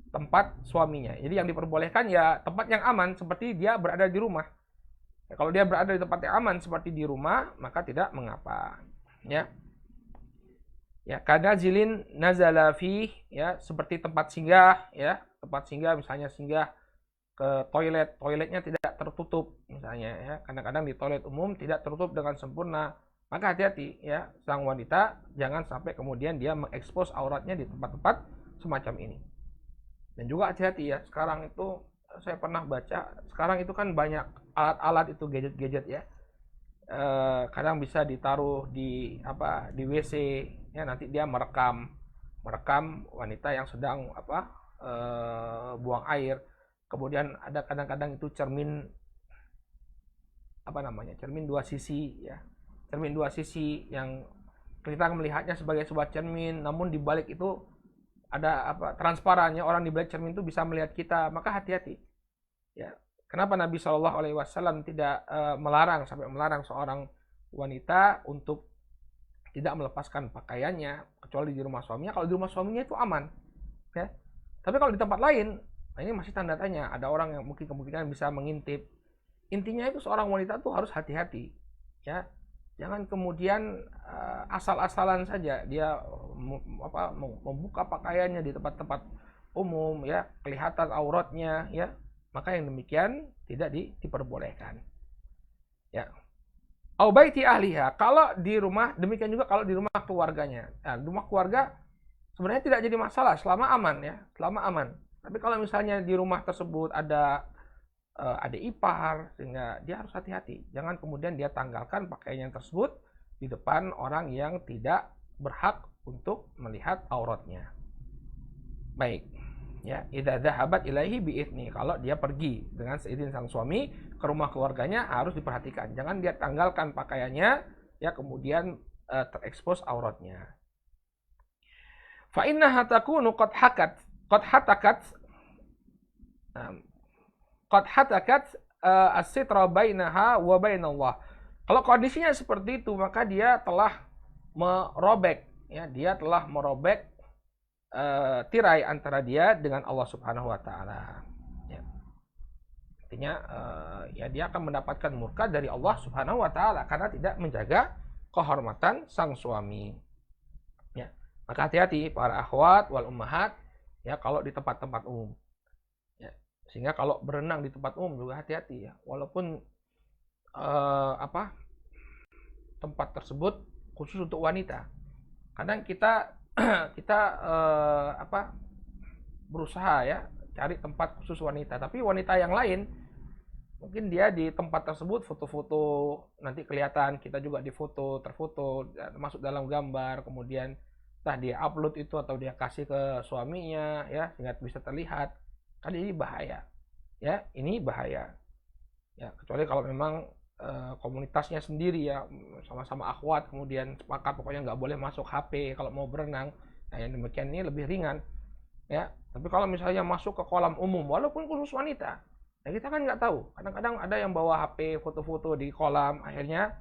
tempat suaminya. Jadi yang diperbolehkan ya tempat yang aman seperti dia berada di rumah. Ya, kalau dia berada di tempat yang aman seperti di rumah, maka tidak mengapa. Ya. Ya, karena zilin nazala fi, ya, seperti tempat singgah, ya, tempat singgah misalnya singgah ke toilet, toiletnya tidak tertutup misalnya ya. Kadang-kadang di toilet umum tidak tertutup dengan sempurna. Maka hati-hati ya, sang wanita jangan sampai kemudian dia mengekspos auratnya di tempat-tempat semacam ini. Dan juga hati-hati ya, sekarang itu saya pernah baca, sekarang itu kan banyak alat-alat itu gadget-gadget ya. Kadang bisa ditaruh di di WC ya, nanti dia merekam wanita yang sedang buang air. Kemudian ada kadang-kadang itu cermin cermin dua sisi ya, cermin dua sisi yang kita melihatnya sebagai sebuah cermin, namun di balik itu ada transparannya, orang di balik cermin itu bisa melihat kita. Maka hati-hati ya. Kenapa Nabi Shallallahu Alaihi Wasallam tidak sampai melarang seorang wanita untuk tidak melepaskan pakaiannya kecuali di rumah suaminya? Kalau di rumah suaminya itu aman ya. Tapi kalau di tempat lain, nah ini masih tanda tanya. Ada orang yang mungkin kemungkinan bisa mengintip. Intinya itu seorang wanita tuh harus hati-hati ya. Jangan kemudian asal-asalan saja dia membuka pakaiannya di tempat-tempat umum ya, kelihatan auratnya ya. Maka yang demikian tidak diperbolehkan. Ya. Au baiti ahliha, kalau di rumah, demikian juga kalau di rumah keluarganya. Nah, rumah keluarga sebenarnya tidak jadi masalah selama aman ya, selama aman. Tapi kalau misalnya di rumah tersebut ada adik ipar, sehingga dia harus hati-hati. Jangan kemudian dia tanggalkan pakaian tersebut di depan orang yang tidak berhak untuk melihat auratnya. Baik. Ya, idza dzahabat ilaihi bi'idzni, kalau dia pergi dengan seizin sang suami ke rumah keluarganya harus diperhatikan. Jangan dia tanggalkan pakaiannya ya kemudian terekspos auratnya. Fa innaha takunu qad hatakat as-sitra bainaha wa bainallah. Kalau kondisinya seperti itu, maka dia telah merobek ya, dia telah merobek tirai antara dia dengan Allah Subhanahu wa taala. Ya. Artinya ya dia akan mendapatkan murka dari Allah Subhanahu wa taala karena tidak menjaga kehormatan sang suami. Ya. Maka hati-hati para akhwat wal ummahat ya kalau di tempat-tempat umum. Ya. Sehingga kalau berenang di tempat umum juga hati-hati ya. Walaupun tempat tersebut khusus untuk wanita. Kadang kita berusaha ya cari tempat khusus wanita, tapi wanita yang lain mungkin dia di tempat tersebut foto-foto, nanti kelihatan kita juga difoto, terfoto, masuk dalam gambar, kemudian entah dia upload itu atau dia kasih ke suaminya ya sehingga bisa terlihat. Kan ini bahaya ya, ini bahaya ya, kecuali kalau memang komunitasnya sendiri ya, sama-sama akhwat kemudian sepakat pokoknya nggak boleh masuk HP kalau mau berenang. Nah yang demikian ini lebih ringan ya. Tapi kalau misalnya masuk ke kolam umum walaupun khusus wanita ya, kita kan nggak tahu, kadang-kadang ada yang bawa HP foto-foto di kolam, akhirnya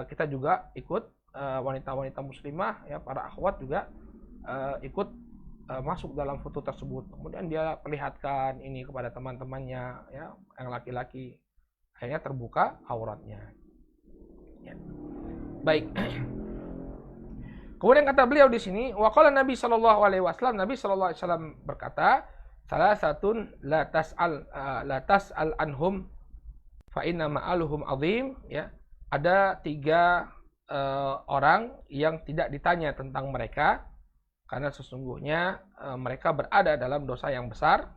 kita juga ikut, wanita-wanita muslimah ya, para akhwat juga ikut masuk dalam foto tersebut, kemudian dia perlihatkan ini kepada teman-temannya ya yang laki-laki, akhirnya terbuka auratnya. Ya. Baik. Kemudian kata beliau di sini, waqala Nabi Shallallahu Alaihi Wasallam, Nabi Shallallahu Alaihi Wasallam berkata, salah satun la tas'al anhum fa inna ma'aluhum azim. Ya, ada 3 orang yang tidak ditanya tentang mereka karena sesungguhnya mereka berada dalam dosa yang besar.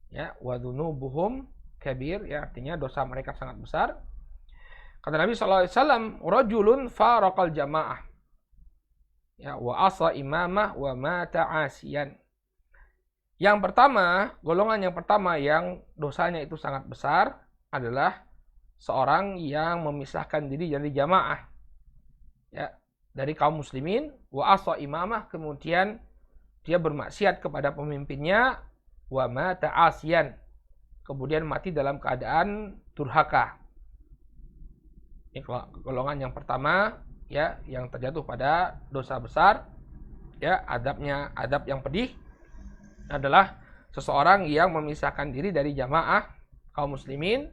Ya, wa dzunubuhum kabir, ya artinya dosa mereka sangat besar. Kata Nabi sallallahu alaihi wasallam, rajulun faraqal jamaah. Ya, wa asa imamah wa mata asiyan. Yang pertama, golongan yang pertama yang dosanya itu sangat besar adalah seorang yang memisahkan diri dari jamaah. Ya, dari kaum muslimin, wa asa imamah, kemudian dia bermaksiat kepada pemimpinnya, wa mata asiyan, kemudian mati dalam keadaan durhaka. Ini golongan yang pertama ya, yang terjatuh pada dosa besar ya, adab yang pedih adalah seseorang yang memisahkan diri dari jamaah kaum muslimin,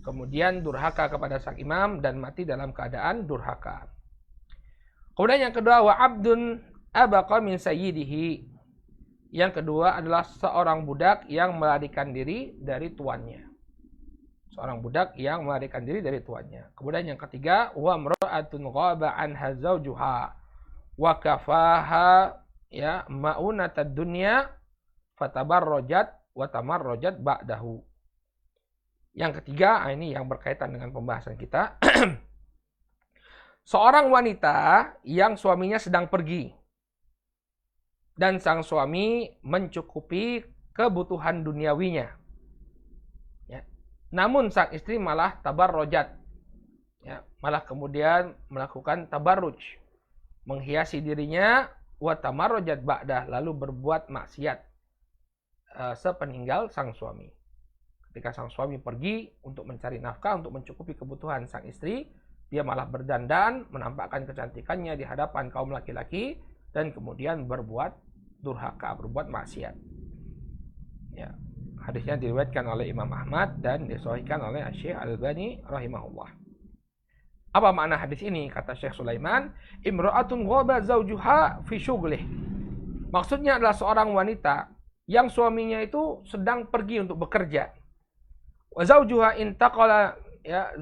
kemudian durhaka kepada sang imam dan mati dalam keadaan durhaka. Kemudian yang kedua, wa abdun abaqa min sayyidihi, Yang kedua adalah seorang budak yang melarikan diri dari tuannya. Seorang budak yang melarikan diri dari tuannya. Kemudian yang ketiga, wa imra'atun ghaba anha zawjuha wa kafaha ya ma'unatad dunya fatabarrajat wa tamarrajat ba'dahu. Yang ketiga, ini yang berkaitan dengan pembahasan kita. Seorang wanita yang suaminya sedang pergi dan sang suami mencukupi kebutuhan duniawinya. Ya. Namun sang istri malah tabarrojat. Ya, malah kemudian melakukan tabarruj. Menghiasi dirinya wa tamarrojat ba'dah, lalu berbuat maksiat sepeninggal sang suami. Ketika sang suami pergi untuk mencari nafkah, untuk mencukupi kebutuhan sang istri, dia malah berdandan, menampakkan kecantikannya di hadapan kaum laki-laki, dan kemudian berbuat durhaka, berbuat maksiat. Ya, hadisnya diriwayatkan oleh Imam Ahmad dan disahihkan oleh Syekh Al-Albani rahimahullah. Apa makna hadis ini? Kata Syekh Sulaiman, imra'atun ghaba zawjuha fi syughlih. Maksudnya adalah seorang wanita yang suaminya itu sedang pergi untuk bekerja. Wa zawjuha intaqala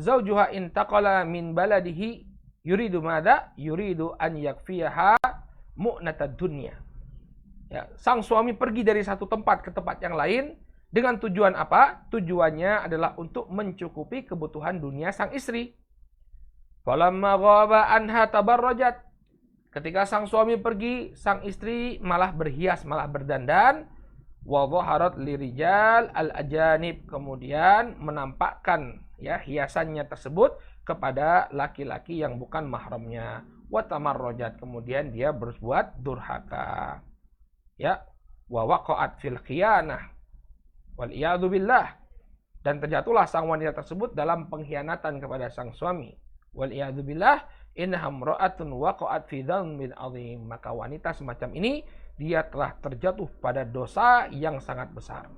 zawjuha intaqala min baladihi yuridu madza? Yuridu an yakfiyaha mu'natad dunya. Ya, sang suami pergi dari satu tempat ke tempat yang lain dengan tujuan apa? Tujuannya adalah untuk mencukupi kebutuhan dunia sang istri. Falamma ghaba anha tabarrajat. Ketika sang suami pergi, sang istri malah berhias, malah berdandan. Wa dhaharat lirijal al-ajanib, kemudian menampakkan ya hiasannya tersebut kepada laki-laki yang bukan mahramnya. Wa tamarrajat, kemudian dia berbuat durhaka. Ya, wa waqa'at fil khiyanah wal iyadu billah, dan terjatuhlah sang wanita tersebut dalam pengkhianatan kepada sang suami. Wal iyadu billah, innaha imra'atun waqa'at fi dzambin 'adzim. Maka wanita semacam ini dia telah terjatuh pada dosa yang sangat besar.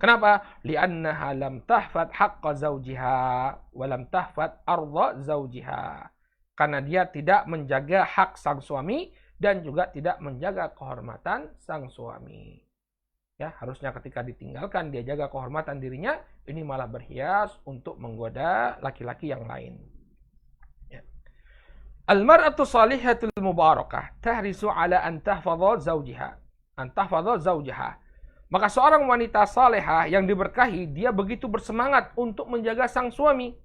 Kenapa? Li'annaha lam tahfad haqqa zawjiha wa lam tahfad ardha zawjiha. Karena dia tidak menjaga hak sang suami dan juga tidak menjaga kehormatan sang suami. Ya, harusnya ketika ditinggalkan dia jaga kehormatan dirinya, ini malah berhias untuk menggoda laki-laki yang lain. Ya. Al-mar'atu salihatul mubarakah tahrisu ala an tahfadha zawjiha. Maka seorang wanita salehah yang diberkahi, dia begitu bersemangat untuk menjaga sang suami.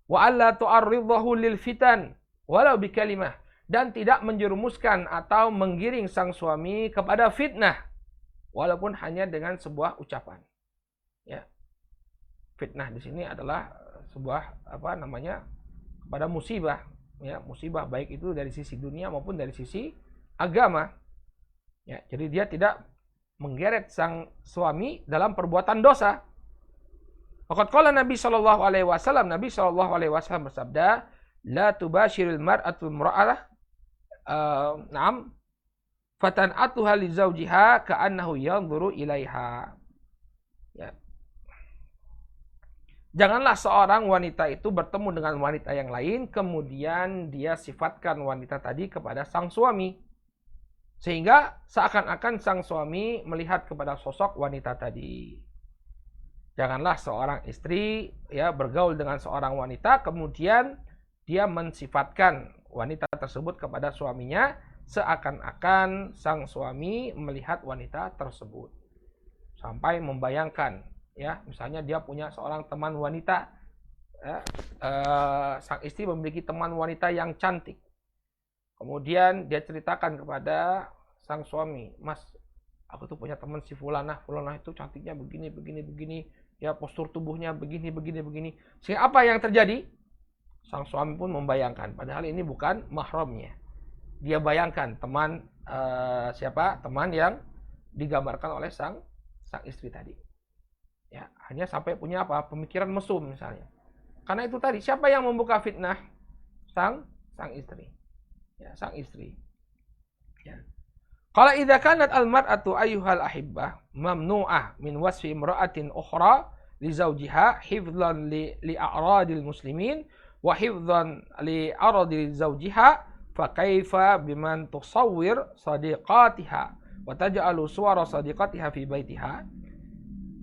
Wa alla tu'arridhahu lil fitan walau bi kalimah, dan tidak menjerumuskan atau menggiring sang suami kepada fitnah walaupun hanya dengan sebuah ucapan. Ya. Fitnah di sini adalah sebuah kepada musibah, ya, musibah baik itu dari sisi dunia maupun dari sisi agama. Ya, jadi dia tidak menggeret sang suami dalam perbuatan dosa. Waqad qala Nabi sallallahu alaihi wasallam, Nabi sallallahu alaihi wasallam bersabda, la tubashiril mar'atu imra'ah fatan'atuha li zawjiha ka'annahu yanzuru ilaiha. Ya. Janganlah seorang wanita itu bertemu dengan wanita yang lain kemudian dia sifatkan wanita tadi kepada sang suami, sehingga seakan-akan sang suami melihat kepada sosok wanita tadi. Janganlah seorang istri ya bergaul dengan seorang wanita kemudian dia mensifatkan wanita tersebut kepada suaminya seakan-akan sang suami melihat wanita tersebut. Sampai membayangkan, ya, misalnya dia punya seorang teman wanita, ya, sang istri memiliki teman wanita yang cantik. Kemudian dia ceritakan kepada sang suami, Mas, aku tuh punya teman si Fulanah itu cantiknya begini, ya postur tubuhnya begini. Sehingga apa yang terjadi? Sang suami pun membayangkan, padahal ini bukan mahramnya. Dia bayangkan teman teman yang digambarkan oleh sang istri tadi. Ya, hanya sampai punya pemikiran mesum misalnya. Karena itu tadi, siapa yang membuka fitnah? Sang istri. Ya, sang istri. Ya. Qala idza kanat al-mar'atu ayyuhal ahibbah mamnu'ah min wasfi imra'atin ukhra li zawjiha hifdhan li a'radil muslimin wa hifdhan li aradi zawjiha fa kaifa biman tusawwir sadiqatiha wa taj'alu suwara sadiqatiha fi baitiha.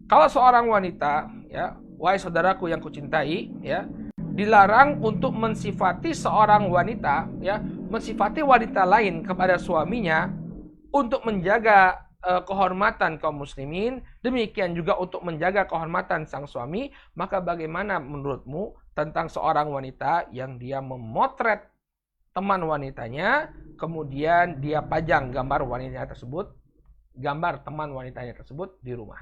Kalau seorang wanita, ya, wahai saudaraku yang kucintai, ya, dilarang untuk mensifati seorang wanita, ya, mensifati wanita lain kepada suaminya untuk menjaga kehormatan kaum muslimin, demikian juga untuk menjaga kehormatan sang suami. Maka bagaimana menurutmu tentang seorang wanita yang dia memotret teman wanitanya, kemudian dia pajang gambar wanitanya tersebut, gambar teman wanitanya tersebut di rumah?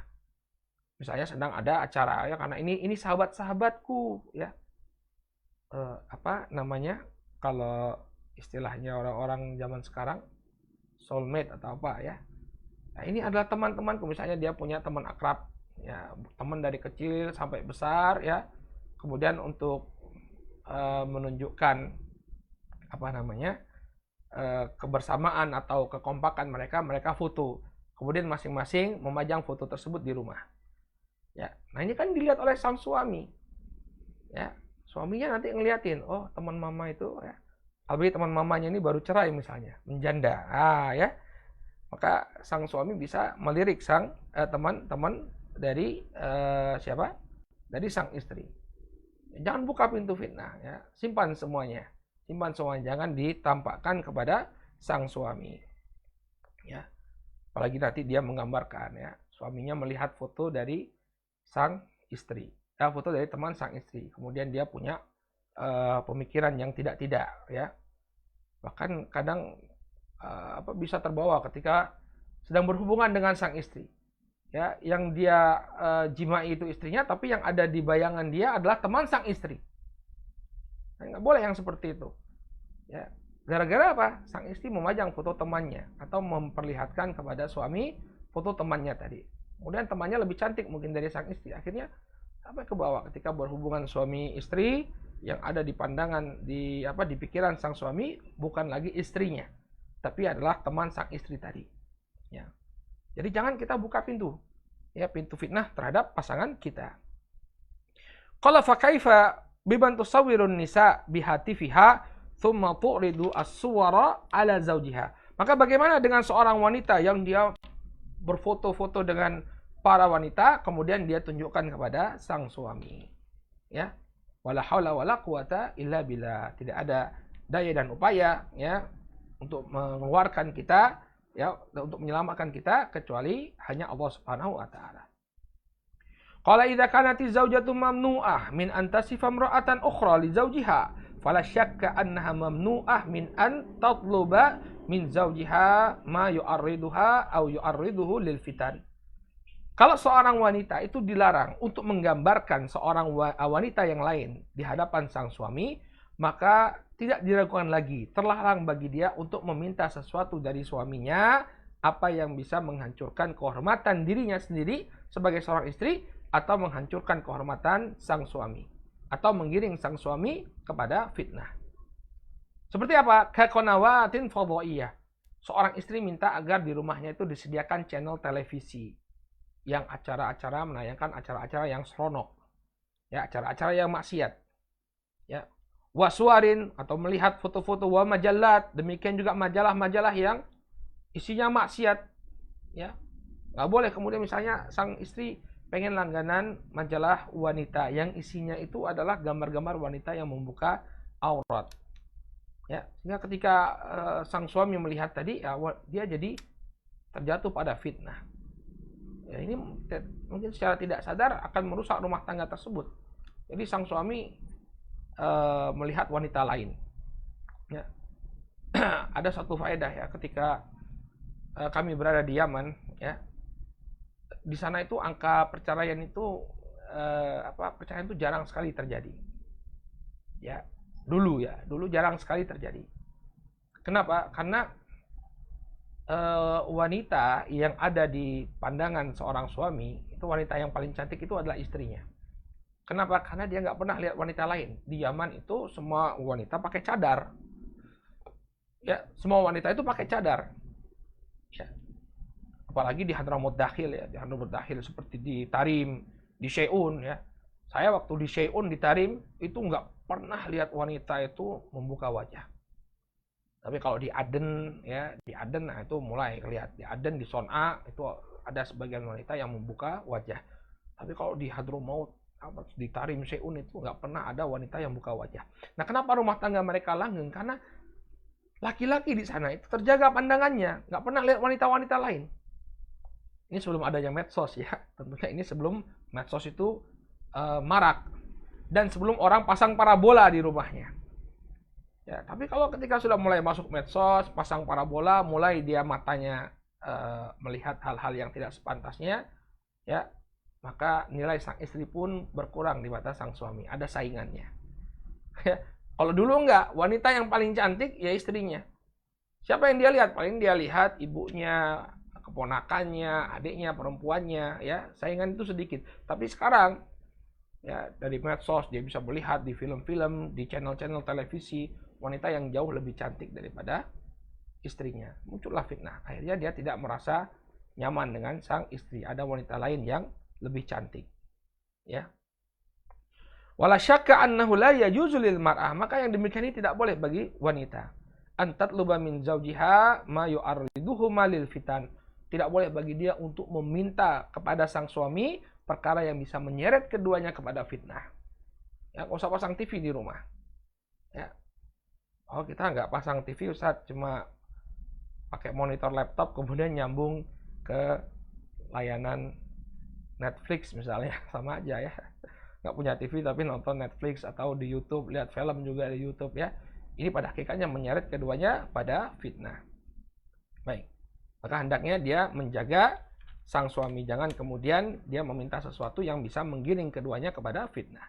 Misalnya sedang ada acara, ya, karena ini sahabat-sahabatku, ya, apa namanya, kalau istilahnya orang-orang zaman sekarang, soulmate atau apa, ya. Nah, ini adalah teman-temanku, misalnya dia punya teman akrab, ya, teman dari kecil sampai besar, ya. Kemudian untuk menunjukkan apa namanya, kebersamaan atau kekompakan mereka foto. Kemudian masing-masing memajang foto tersebut di rumah. Ya, nah ini kan dilihat oleh sang suami. Ya, suaminya nanti ngeliatin, oh teman mama itu, ya, apalagi teman mamanya ini baru cerai misalnya, menjanda. Ya. Maka sang suami bisa melirik sang teman-teman dari siapa? Dari sang istri. Jangan buka pintu fitnah, ya. Simpan semuanya. Jangan ditampakkan kepada sang suami. Ya. Apalagi nanti dia menggambarkan, ya, suaminya melihat foto dari sang istri, foto dari teman sang istri. Kemudian dia punya pemikiran yang tidak-tidak, ya. Bahkan kadang bisa terbawa ketika sedang berhubungan dengan sang istri, ya, yang dia jimai itu istrinya, tapi yang ada di bayangan dia adalah teman sang istri. Nah, nggak boleh yang seperti itu, ya. Gara-gara apa? Sang istri memajang foto temannya atau memperlihatkan kepada suami foto temannya tadi. Kemudian temannya lebih cantik mungkin dari sang istri. Akhirnya sampai ke bawah ketika berhubungan suami istri, yang ada di pandangan di pikiran sang suami bukan lagi istrinya, tapi adalah teman sang istri tadi. Ya. Jadi jangan kita buka pintu, ya, pintu fitnah terhadap pasangan kita. Qala fa kaifa biman tusawwirun nisa bihatifiha thumma tu'ridu as-suwara ala zawjiha. Maka bagaimana dengan seorang wanita yang dia berfoto-foto dengan para wanita, kemudian dia tunjukkan kepada sang suami, ya. Wala haula wala quwata illa billah. Tidak ada daya dan upaya, ya, untuk mengeluarkan kita, ya, untuk menyelamatkan kita kecuali hanya Allah Subhanahu wa taala. Qala idza kanati zaujatu mamnu'ah min an tasifa imra'atan ukhra li zawjiha fala syakka annaha mamnu'ah min an tatluba min zawjiha ma yu'arriduha au yu'arriduhu lil fitan. Kalau seorang wanita itu dilarang untuk menggambarkan seorang wanita yang lain di hadapan sang suami, maka tidak diragukan lagi, terlarang bagi dia untuk meminta sesuatu dari suaminya, apa yang bisa menghancurkan kehormatan dirinya sendiri sebagai seorang istri, atau menghancurkan kehormatan sang suami, atau menggiring sang suami kepada fitnah. Seperti apa? Kakonawatin fadhaiyah. Seorang istri minta agar di rumahnya itu disediakan channel televisi yang acara-acara menayangkan acara-acara yang seronok, ya, acara-acara yang maksiat, ya. Waswarin, atau melihat foto-foto, wa majallat, demikian juga majalah-majalah yang isinya maksiat, ya. Nggak boleh kemudian misalnya sang istri pengen langganan majalah wanita yang isinya itu adalah gambar-gambar wanita yang membuka aurat, ya. Sehingga ketika sang suami melihat tadi, ya, dia jadi terjatuh pada fitnah. Ya, ini mungkin secara tidak sadar akan merusak rumah tangga tersebut. Jadi sang suami melihat wanita lain. Ya. Ada satu faedah, ya, ketika kami berada di Yaman, ya, di sana itu angka perceraian itu perceraian itu jarang sekali terjadi. Ya, dulu jarang sekali terjadi. Kenapa? Karena wanita yang ada di pandangan seorang suami itu wanita yang paling cantik itu adalah istrinya. Kenapa? Karena dia nggak pernah lihat wanita lain. Di Yaman itu semua wanita pakai cadar. Ya, semua wanita itu pakai cadar. Ya. Apalagi di Hadramaut Dakhil, ya, di Hadramaut Dakhil seperti di Tarim, di Syeun, ya. Saya waktu di Syeun, di Tarim itu nggak pernah lihat wanita itu membuka wajah. Tapi kalau di Aden, ya di Aden, nah itu mulai kelihatan. Di Aden, di Son'a itu ada sebagian wanita yang membuka wajah. Tapi kalau di Hadramaut, di Tarim Seun itu nggak pernah ada wanita yang buka wajah. Nah, kenapa rumah tangga mereka langgeng? Karena laki-laki di sana itu terjaga pandangannya, nggak pernah lihat wanita-wanita lain. Ini sebelum adanya medsos ya, tentunya ini sebelum medsos itu marak dan sebelum orang pasang parabola di rumahnya. Ya, tapi kalau ketika sudah mulai masuk medsos, pasang parabola, mulai dia matanya melihat hal-hal yang tidak sepantasnya, ya, maka nilai sang istri pun berkurang di mata sang suami. Ada saingannya. Ya, kalau dulu enggak, wanita yang paling cantik ya istrinya. Siapa yang dia lihat? Paling dia lihat ibunya, keponakannya, adiknya, perempuannya, ya, saingan itu sedikit. Tapi sekarang, ya, dari medsos dia bisa melihat di film-film, di channel-channel televisi, wanita yang jauh lebih cantik daripada istrinya. Muncullah fitnah. Akhirnya dia tidak merasa nyaman dengan sang istri. Ada wanita lain yang lebih cantik. Ya. Wala syakka annahu la yajuzu lil mar'ah. Maka yang demikian ini tidak boleh bagi wanita. Antatluba min zawjiha ma yu'arriduhu lil fitan. Tidak boleh bagi dia untuk meminta kepada sang suami perkara yang bisa menyeret keduanya kepada fitnah. Ya, nggak usah pasang TV di rumah. Ya. Oh, kita nggak pasang TV, Ustaz, cuma pakai monitor laptop kemudian nyambung ke layanan Netflix misalnya, sama aja ya. Nggak punya TV tapi nonton Netflix atau di YouTube, lihat film juga di YouTube ya. Ini pada hakikatnya menyeret keduanya pada fitnah. Baik. Maka hendaknya dia menjaga sang suami, jangan kemudian dia meminta sesuatu yang bisa menggiring keduanya kepada fitnah.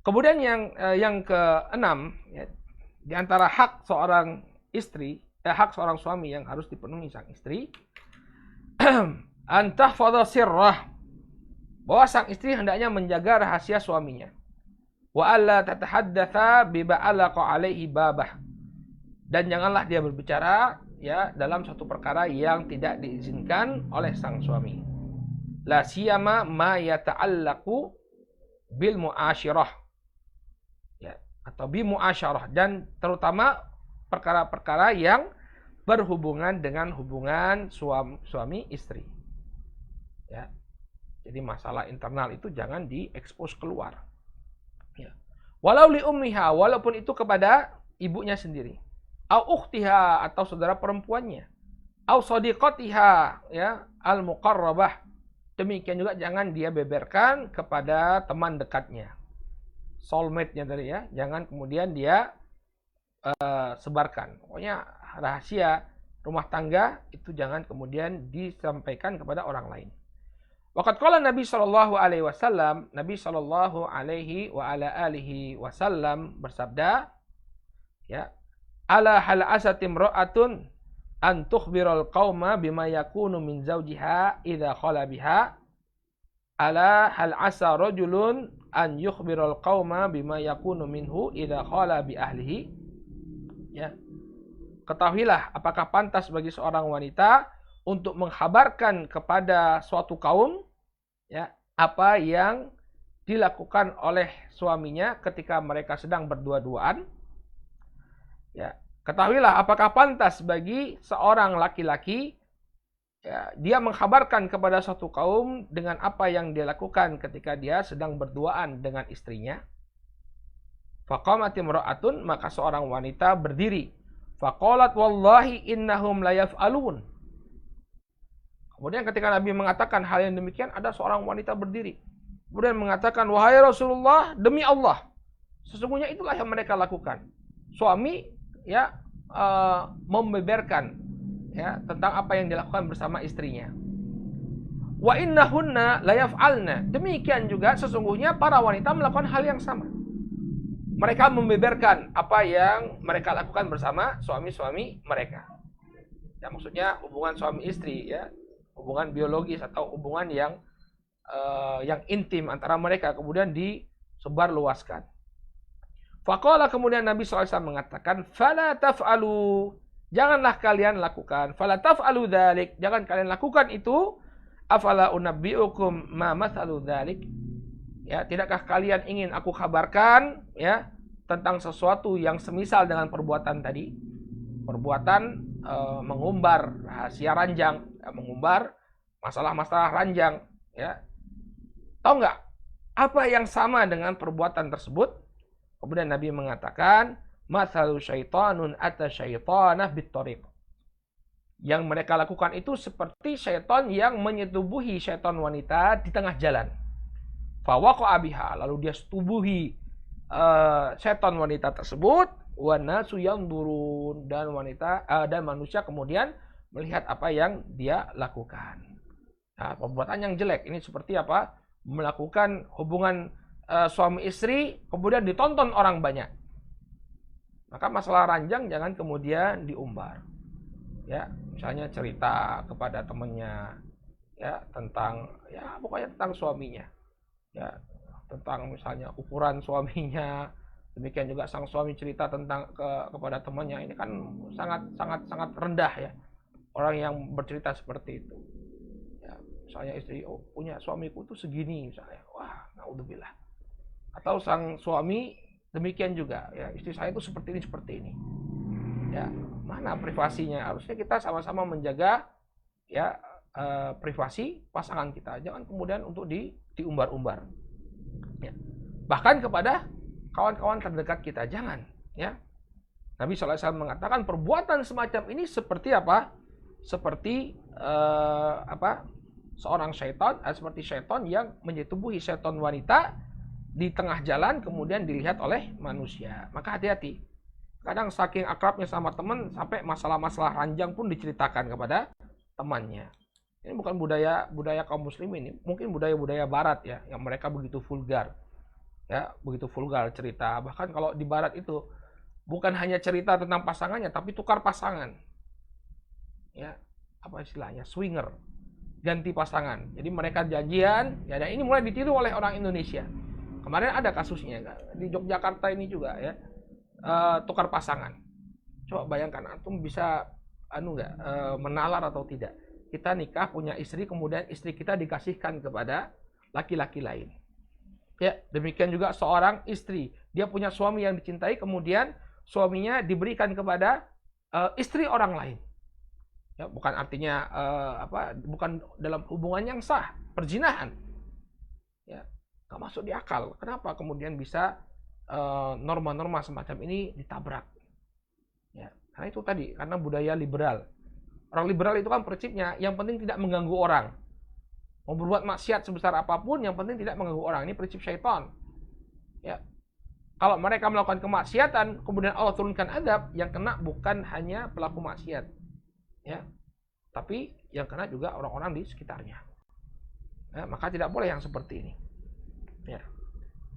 Kemudian yang keenam, ya, di antara hak seorang istri, hak seorang suami yang harus dipenuhi sang istri, antahfadha sirrah, bahwa sang istri hendaknya menjaga rahasia suaminya. Wa alla tatahaddatsa bima alaqa alaihi babah. Dan janganlah dia berbicara ya dalam suatu perkara yang tidak diizinkan oleh sang suami. La siyama ma yata'allaqu bil muasyirah. Ya, atau bi muasyarah, dan terutama perkara-perkara yang berhubungan dengan hubungan suami istri. Ya. Jadi masalah internal itu jangan diekspos keluar. Ya. Walau li ummiha, walaupun itu kepada ibunya sendiri. Au ukhtiha, atau saudara perempuannya. Au sadiqatiha, ya, al muqarrabah. Demikian juga jangan dia beberkan kepada teman dekatnya. Soulmate-nya tadi ya, jangan kemudian dia sebarkan. Pokoknya rahasia rumah tangga itu jangan kemudian disampaikan kepada orang lain. Waqad qala Nabi sallallahu alaihi wasallam, Nabi sallallahu alaihi wa ala alihi wasallam bersabda, ya, ala hal asatim ra'atun an tukhbiral qauma bima yakunu min zawjiha idza khala biha. Ala hal asa rajulun an yukhbiral qauma bima yakunu minhu idza khala bi ahlihi. Ya. Ketahuilah apakah pantas bagi seorang wanita untuk menghabarkan kepada suatu kaum ya apa yang dilakukan oleh suaminya ketika mereka sedang berdua-duaan. Ya, ketahuilah apakah pantas bagi seorang laki-laki ya, dia menghabarkan kepada suatu kaum dengan apa yang dia lakukan ketika dia sedang berduaan dengan istrinya. Faqamat imra'atun, maka seorang wanita berdiri. Faqalat wallahi innahum la yaf'alun. Kemudian ketika Nabi mengatakan hal yang demikian, ada seorang wanita berdiri. Kemudian mengatakan, wahai Rasulullah, demi Allah, sesungguhnya itulah yang mereka lakukan. Suami ya membeberkan ya tentang apa yang dilakukan bersama istrinya. Wa innahunna la yaf'alna. Demikian juga sesungguhnya para wanita melakukan hal yang sama. Mereka membeberkan apa yang mereka lakukan bersama suami-suami mereka. Ya, maksudnya hubungan suami istri ya, hubungan biologis atau hubungan yang intim antara mereka kemudian disebarluaskan. Faqala, kemudian Nabi SAW mengatakan, fala taf'alu, janganlah kalian lakukan. Fala taf'alu dzalik, jangan kalian lakukan itu. Afala unabbiukum ma mathalu dzalik. Ya, tidakkah kalian ingin aku kabarkan ya tentang sesuatu yang semisal dengan perbuatan tadi? perbuatan mengumbar rahasia ranjang, mengumbar masalah-masalah ranjang, ya. Tahu nggak apa yang sama dengan perbuatan tersebut? Kemudian Nabi mengatakan, "Mathalu syaitanun ata syaitanah bit-thariq." Yang mereka lakukan itu seperti syaitan yang menyetubuhi syaitan wanita di tengah jalan. Fawaqa'a biha, lalu dia setubuhi syaitan wanita tersebut, wa nasu yanzurun, dan dan manusia kemudian melihat apa yang dia lakukan. Nah, perbuatan yang jelek ini seperti apa? Melakukan hubungan suami istri kemudian ditonton orang banyak. Maka masalah ranjang jangan kemudian diumbar. Ya, misalnya cerita kepada temannya, ya, tentang, ya, pokoknya tentang suaminya, ya, tentang misalnya ukuran suaminya. Demikian juga sang suami cerita tentang kepada temannya. Ini kan sangat rendah, ya, orang yang bercerita seperti itu. Ya, misalnya istri, oh, punya suamiku itu segini misalnya, wah, naudzubillah. Atau sang suami demikian juga, ya, istri saya itu seperti ini. Ya, mana privasinya? Harusnya kita sama-sama menjaga, ya, privasi pasangan kita. Jangan kemudian untuk diumbar-umbar. Ya. Bahkan kepada kawan-kawan terdekat kita jangan. Ya. Nabi SAW mengatakan perbuatan semacam ini seperti apa? Seperti seorang syaitan, seperti syaitan yang menyetubuhi syaitan wanita di tengah jalan kemudian dilihat oleh manusia. Maka hati-hati. Kadang saking akrabnya sama teman sampai masalah-masalah ranjang pun diceritakan kepada temannya. Ini bukan budaya kaum muslimin, ini mungkin budaya barat, ya, yang mereka begitu vulgar. Ya, begitu vulgar cerita. Bahkan kalau di barat itu bukan hanya cerita tentang pasangannya tapi tukar pasangan. Ya, apa istilahnya? Swinger. Ganti pasangan. Jadi mereka janjian, ya, dan ini mulai ditiru oleh orang Indonesia. Kemarin ada kasusnya di Yogyakarta ini juga, ya. Tukar pasangan. Coba bayangkan antum bisa menalar atau tidak. Kita nikah punya istri, kemudian istri kita dikasihkan kepada laki-laki lain. Ya, demikian juga seorang istri, dia punya suami yang dicintai, kemudian suaminya diberikan kepada istri orang lain. Ya, bukan artinya bukan dalam hubungan yang sah, perzinahan. Ya, nggak masuk di akal. Kenapa kemudian bisa norma-norma semacam ini ditabrak? Ya, karena itu tadi, karena budaya liberal. Orang liberal itu kan prinsipnya yang penting tidak mengganggu orang. Mau berbuat maksiat sebesar apapun, yang penting tidak mengganggu orang. Ini prinsip syaitan. Ya, kalau mereka melakukan kemaksiatan, kemudian Allah turunkan azab, yang kena bukan hanya pelaku maksiat, ya, tapi yang kena juga orang-orang di sekitarnya. Ya, maka tidak boleh yang seperti ini. Ya.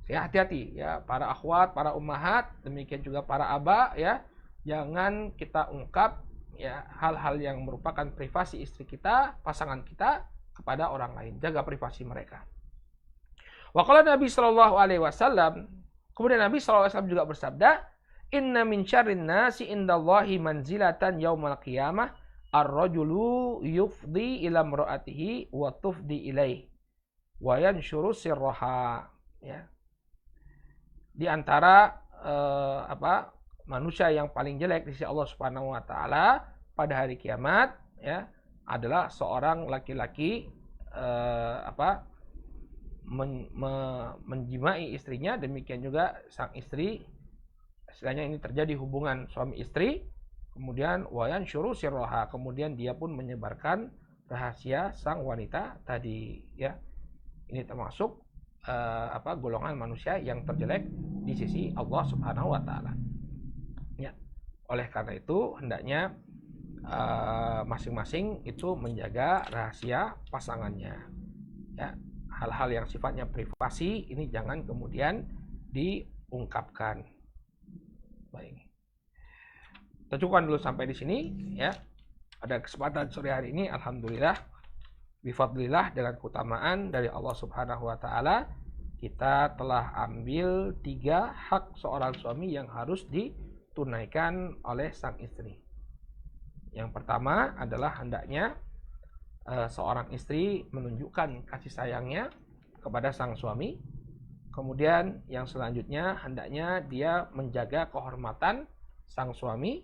Ya, hati-hati, ya, para akhwat, para ummahat, demikian juga para aba, ya, jangan kita ungkap, ya, hal-hal yang merupakan privasi istri kita, pasangan kita kepada orang lain. Jaga privasi mereka. Wa qala Nabi sallallahu alaihi wasallam, kemudian Nabi sallallahu alaihi wasallam juga bersabda, "Inna min syarrin nasi indallahi manzilatan yaumal qiyamah ar-rajulu yufdi ila imra'atihi wa tufdi ilaihi wa yanshuru sirraha." Ya. Di antara manusia yang paling jelek di sisi Allah Subhanahu wa taala pada hari kiamat, ya, adalah seorang laki-laki menjimai istrinya, demikian juga sang istri, istilahnya ini terjadi hubungan suami istri, kemudian wayan syuru sirroha, kemudian dia pun menyebarkan rahasia sang wanita tadi, ya. Ini termasuk golongan manusia yang terjelek di sisi Allah Subhanahu wa taala. Ya. Oleh karena itu hendaknya masing-masing itu menjaga rahasia pasangannya. Ya, hal-hal yang sifatnya privasi ini jangan kemudian diungkapkan. Baik. Kita cukupkan dulu sampai di sini, ya. Pada kesempatan sore hari ini alhamdulillah bifadlillah dengan keutamaan dari Allah Subhanahu wa taala kita telah ambil 3 hak seorang suami yang harus ditunaikan oleh sang istri. Yang pertama adalah hendaknya seorang istri menunjukkan kasih sayangnya kepada sang suami. Kemudian yang selanjutnya hendaknya dia menjaga kehormatan sang suami.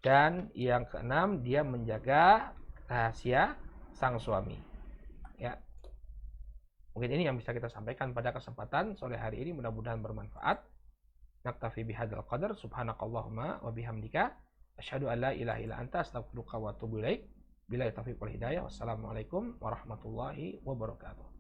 Dan yang keenam, dia menjaga rahasia sang suami. Ya. Mungkin ini yang bisa kita sampaikan pada kesempatan sore hari ini, mudah-mudahan bermanfaat. Naktafi bihadzal qadar, subhanakallahumma wa bihamdika asyhadu an la ilaha illa anta astaghfiruka wa atubu ilaik. Billahi taufiq wal hidayah. Wassalamualaikum warahmatullahi wabarakatuh.